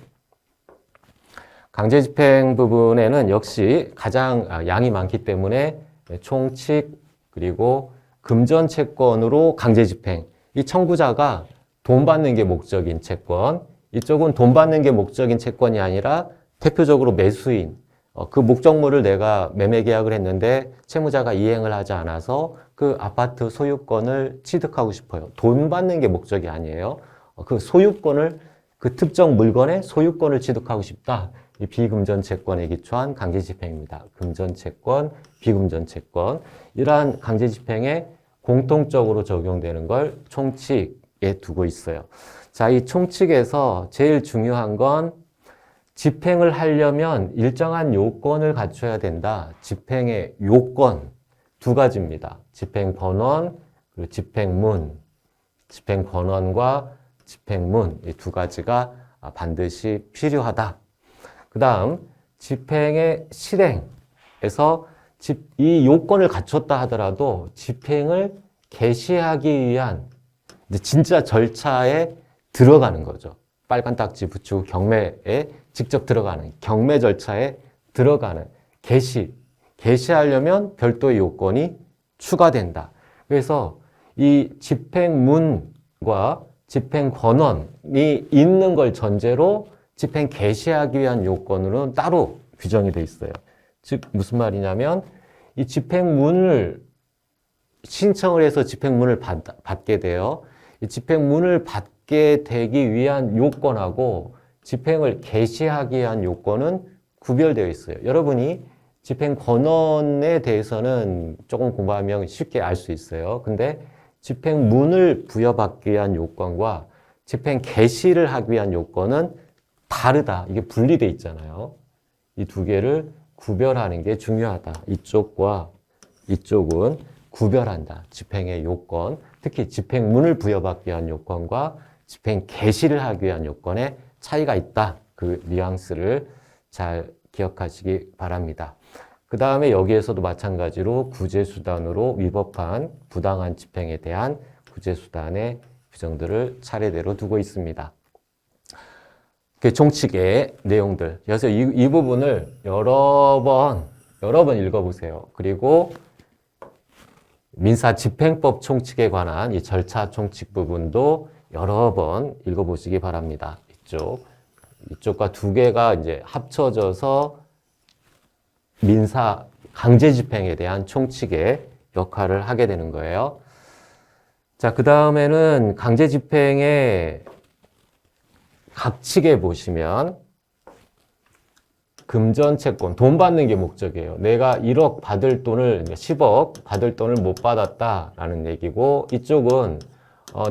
강제집행 부분에는 역시 가장 양이 많기 때문에 총칙 그리고 금전채권으로 강제집행. 이 청구자가 돈 받는 게 목적인 채권, 이쪽은 돈 받는 게 목적인 채권이 아니라 대표적으로 매수인, 그 목적물을 내가 매매 계약을 했는데 채무자가 이행을 하지 않아서 그 아파트 소유권을 취득하고 싶어요. 돈 받는 게 목적이 아니에요. 그 소유권을, 그 특정 물건의 소유권을 취득하고 싶다. 이 비금전채권에 기초한 강제집행입니다. 금전채권, 비금전채권. 이러한 강제집행에 공통적으로 적용되는 걸 총칙에 두고 있어요. 자, 이 총칙에서 제일 중요한 건 집행을 하려면 일정한 요건을 갖춰야 된다. 집행의 요건 두 가지입니다. 집행번원, 그리고 집행문. 집행번원과 집행문 이 두 가지가 반드시 필요하다. 그 다음 집행의 실행에서 이 요건을 갖췄다 하더라도 집행을 개시하기 위한 진짜 절차에 들어가는 거죠. 빨간 딱지 붙이고 경매에 직접 들어가는 경매 절차에 들어가는 개시하려면 별도의 요건이 추가된다. 그래서 이 집행문과 집행권원이 있는 걸 전제로 집행 개시하기 위한 요건으로는 따로 규정이 돼 있어요. 즉 무슨 말이냐면 이 집행문을 신청을 해서 집행문을 받게 돼요. 이 집행문을 받게 되기 위한 요건하고 집행을 개시하기 위한 요건은 구별되어 있어요. 여러분이 집행권원에 대해서는 조금 공부하면 쉽게 알 수 있어요. 근데 집행문을 부여받기 위한 요건과 집행 개시를 하기 위한 요건은 다르다. 이게 분리되어 있잖아요. 이 두 개를 구별하는 게 중요하다. 이쪽과 이쪽은 구별한다. 집행의 요건, 특히 집행문을 부여받기 위한 요건과 집행 개시를 하기 위한 요건에 차이가 있다. 그 뉘앙스를 잘 기억하시기 바랍니다. 그 다음에 여기에서도 마찬가지로 구제수단으로 위법한 부당한 집행에 대한 구제수단의 규정들을 차례대로 두고 있습니다. 총칙의 내용들. 그래서 이 부분을 여러 번 읽어보세요. 그리고 민사집행법 총칙에 관한 이 절차 총칙 부분도 여러 번 읽어보시기 바랍니다. 이쪽과 두 개가 이제 합쳐져서 민사 강제집행에 대한 총칙의 역할을 하게 되는 거예요. 자, 그 다음에는 강제집행의 각 측에 보시면 금전채권, 돈 받는 게 목적이에요. 내가 1억 받을 돈을, 10억 받을 돈을 못 받았다라는 얘기고, 이쪽은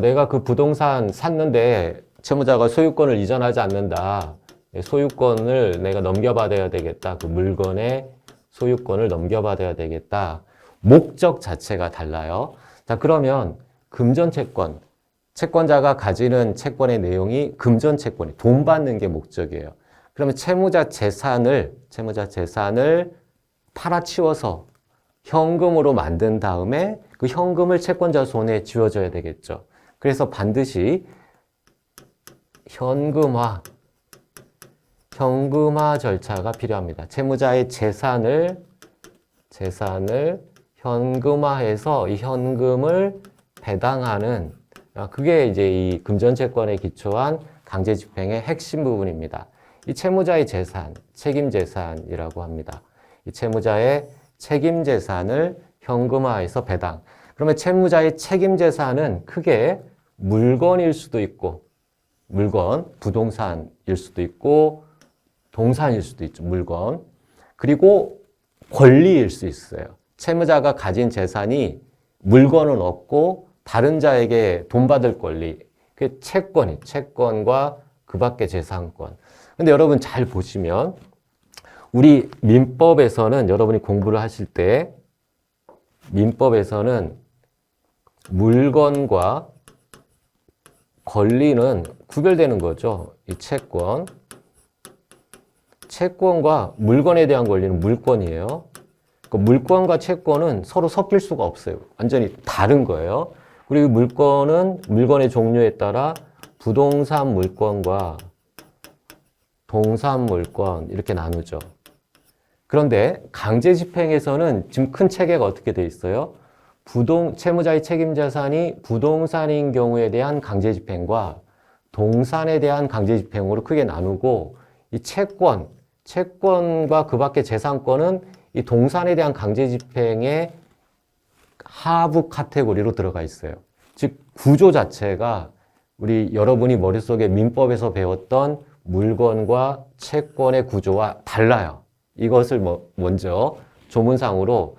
내가 그 부동산 샀는데 채무자가 소유권을 이전하지 않는다. 소유권을 내가 넘겨받아야 되겠다. 그 물건의 소유권을 넘겨받아야 되겠다. 목적 자체가 달라요. 자, 그러면 금전채권, 채권자가 가지는 채권의 내용이 금전채권이 돈 받는 게 목적이에요. 그러면 채무자 재산을 팔아치워서 현금으로 만든 다음에 그 현금을 채권자 손에 쥐어줘야 되겠죠. 그래서 반드시 현금화 절차가 필요합니다. 채무자의 재산을 현금화해서 이 현금을 배당하는, 그게 이제 이 금전채권에 기초한 강제집행의 핵심 부분입니다. 이 채무자의 재산, 책임재산이라고 합니다. 이 채무자의 책임재산을 현금화해서 배당. 그러면 채무자의 책임재산은 크게 물건일 수도 있고, 부동산일 수도 있고, 동산일 수도 있죠, 물건. 그리고 권리일 수 있어요. 채무자가 가진 재산이 물건은 없고, 다른 자에게 돈 받을 권리. 그게 채권과 그 밖의 재산권. 근데 여러분 잘 보시면, 우리 민법에서는 여러분이 공부를 하실 때, 민법에서는 물건과 권리는 구별되는 거죠. 이 채권과 물건에 대한 권리는 물권이에요. 그 물권과 채권은 서로 섞일 수가 없어요. 완전히 다른 거예요. 그리고 물권은 물건의 종류에 따라 부동산 물권과 동산 물권 이렇게 나누죠. 그런데 강제 집행에서는 지금 큰 체계가 어떻게 돼 있어요? 채무자의 책임 자산이 부동산인 경우에 대한 강제 집행과 동산에 대한 강제 집행으로 크게 나누고, 이 채권과 그 밖의 재산권은 이 동산에 대한 강제 집행의 하부 카테고리로 들어가 있어요. 즉 구조 자체가 우리 여러분이 머릿속에 민법에서 배웠던 물건과 채권의 구조와 달라요. 이것을 먼저 조문상으로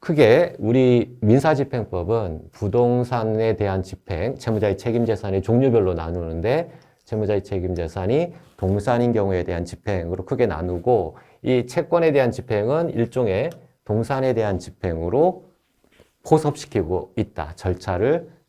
크게 우리 민사집행법은 부동산에 대한 집행, 채무자의 책임재산의 종류별로 나누는데, 채무자의 책임재산이 동산인 경우에 대한 집행으로 크게 나누고, 이 채권에 대한 집행은 일종의 동산에 대한 집행으로 포섭시키고 있다.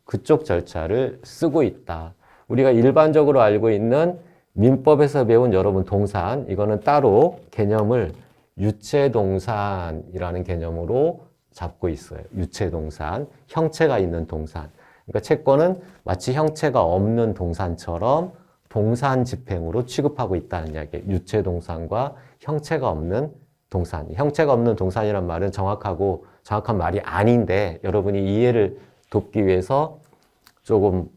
그쪽 절차를 쓰고 있다. 우리가 일반적으로 알고 있는 민법에서 배운 여러분 동산, 이거는 따로 개념을 유체동산이라는 개념으로 잡고 있어요. 유체동산, 형체가 있는 동산. 그러니까 채권은 마치 형체가 없는 동산처럼 동산 집행으로 취급하고 있다는 이야기예요. 유체동산과 형체가 없는 동산. 형체가 없는 동산이란 말은 정확한 말이 아닌데, 여러분이 이해를 돕기 위해서 조금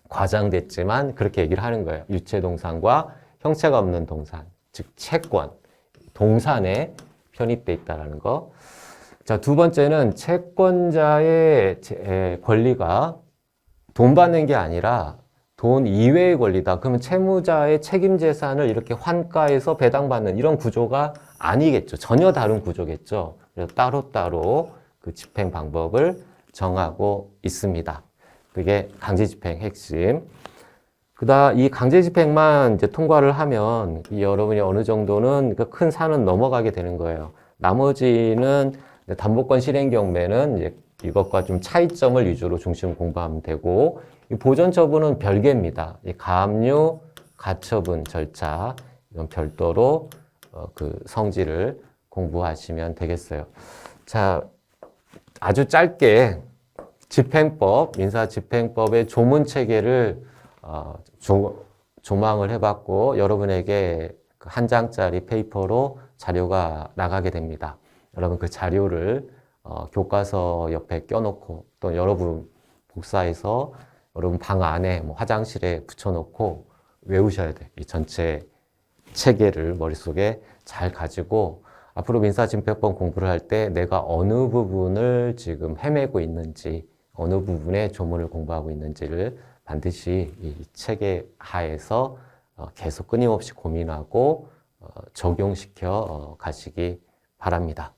과장됐지만 그렇게 얘기를 하는 거예요. 유체동산과 형체가 없는 동산, 즉 채권, 동산에 편입돼 있다는 거. 자, 두 번째는 채권자의 권리가 돈 받는 게 아니라 돈 이외의 권리다. 그러면 채무자의 책임 재산을 이렇게 환가해서 배당받는 이런 구조가 아니겠죠. 전혀 다른 구조겠죠. 그래서 따로따로 그 집행 방법을 정하고 있습니다. 그게 강제 집행 핵심. 이 강제 집행만 이제 통과를 하면 여러분이 어느 정도는 그 큰 산은 넘어가게 되는 거예요. 나머지는 담보권 실행 경매는 이제 이것과 좀 차이점을 위주로 중심 공부하면 되고, 이 보전 처분은 별개입니다. 이 가압류, 가처분 절차 이건 별도로 그 성질을 공부하시면 되겠어요. 자, 아주 짧게 집행법, 민사집행법의 조문 체계를 조망을 해봤고, 여러분에게 한 장짜리 페이퍼로 자료가 나가게 됩니다. 여러분 그 자료를 교과서 옆에 껴놓고, 또 여러분 복사해서 여러분 방 안에 화장실에 붙여놓고 외우셔야 돼요. 이 전체 체계를 머릿속에 잘 가지고 앞으로 민사집행법 공부를 할 때 내가 어느 부분을 지금 헤매고 있는지, 어느 부분에 조문을 공부하고 있는지를 반드시 이 체계 하에서 계속 끊임없이 고민하고 적용시켜 가시기 바랍니다.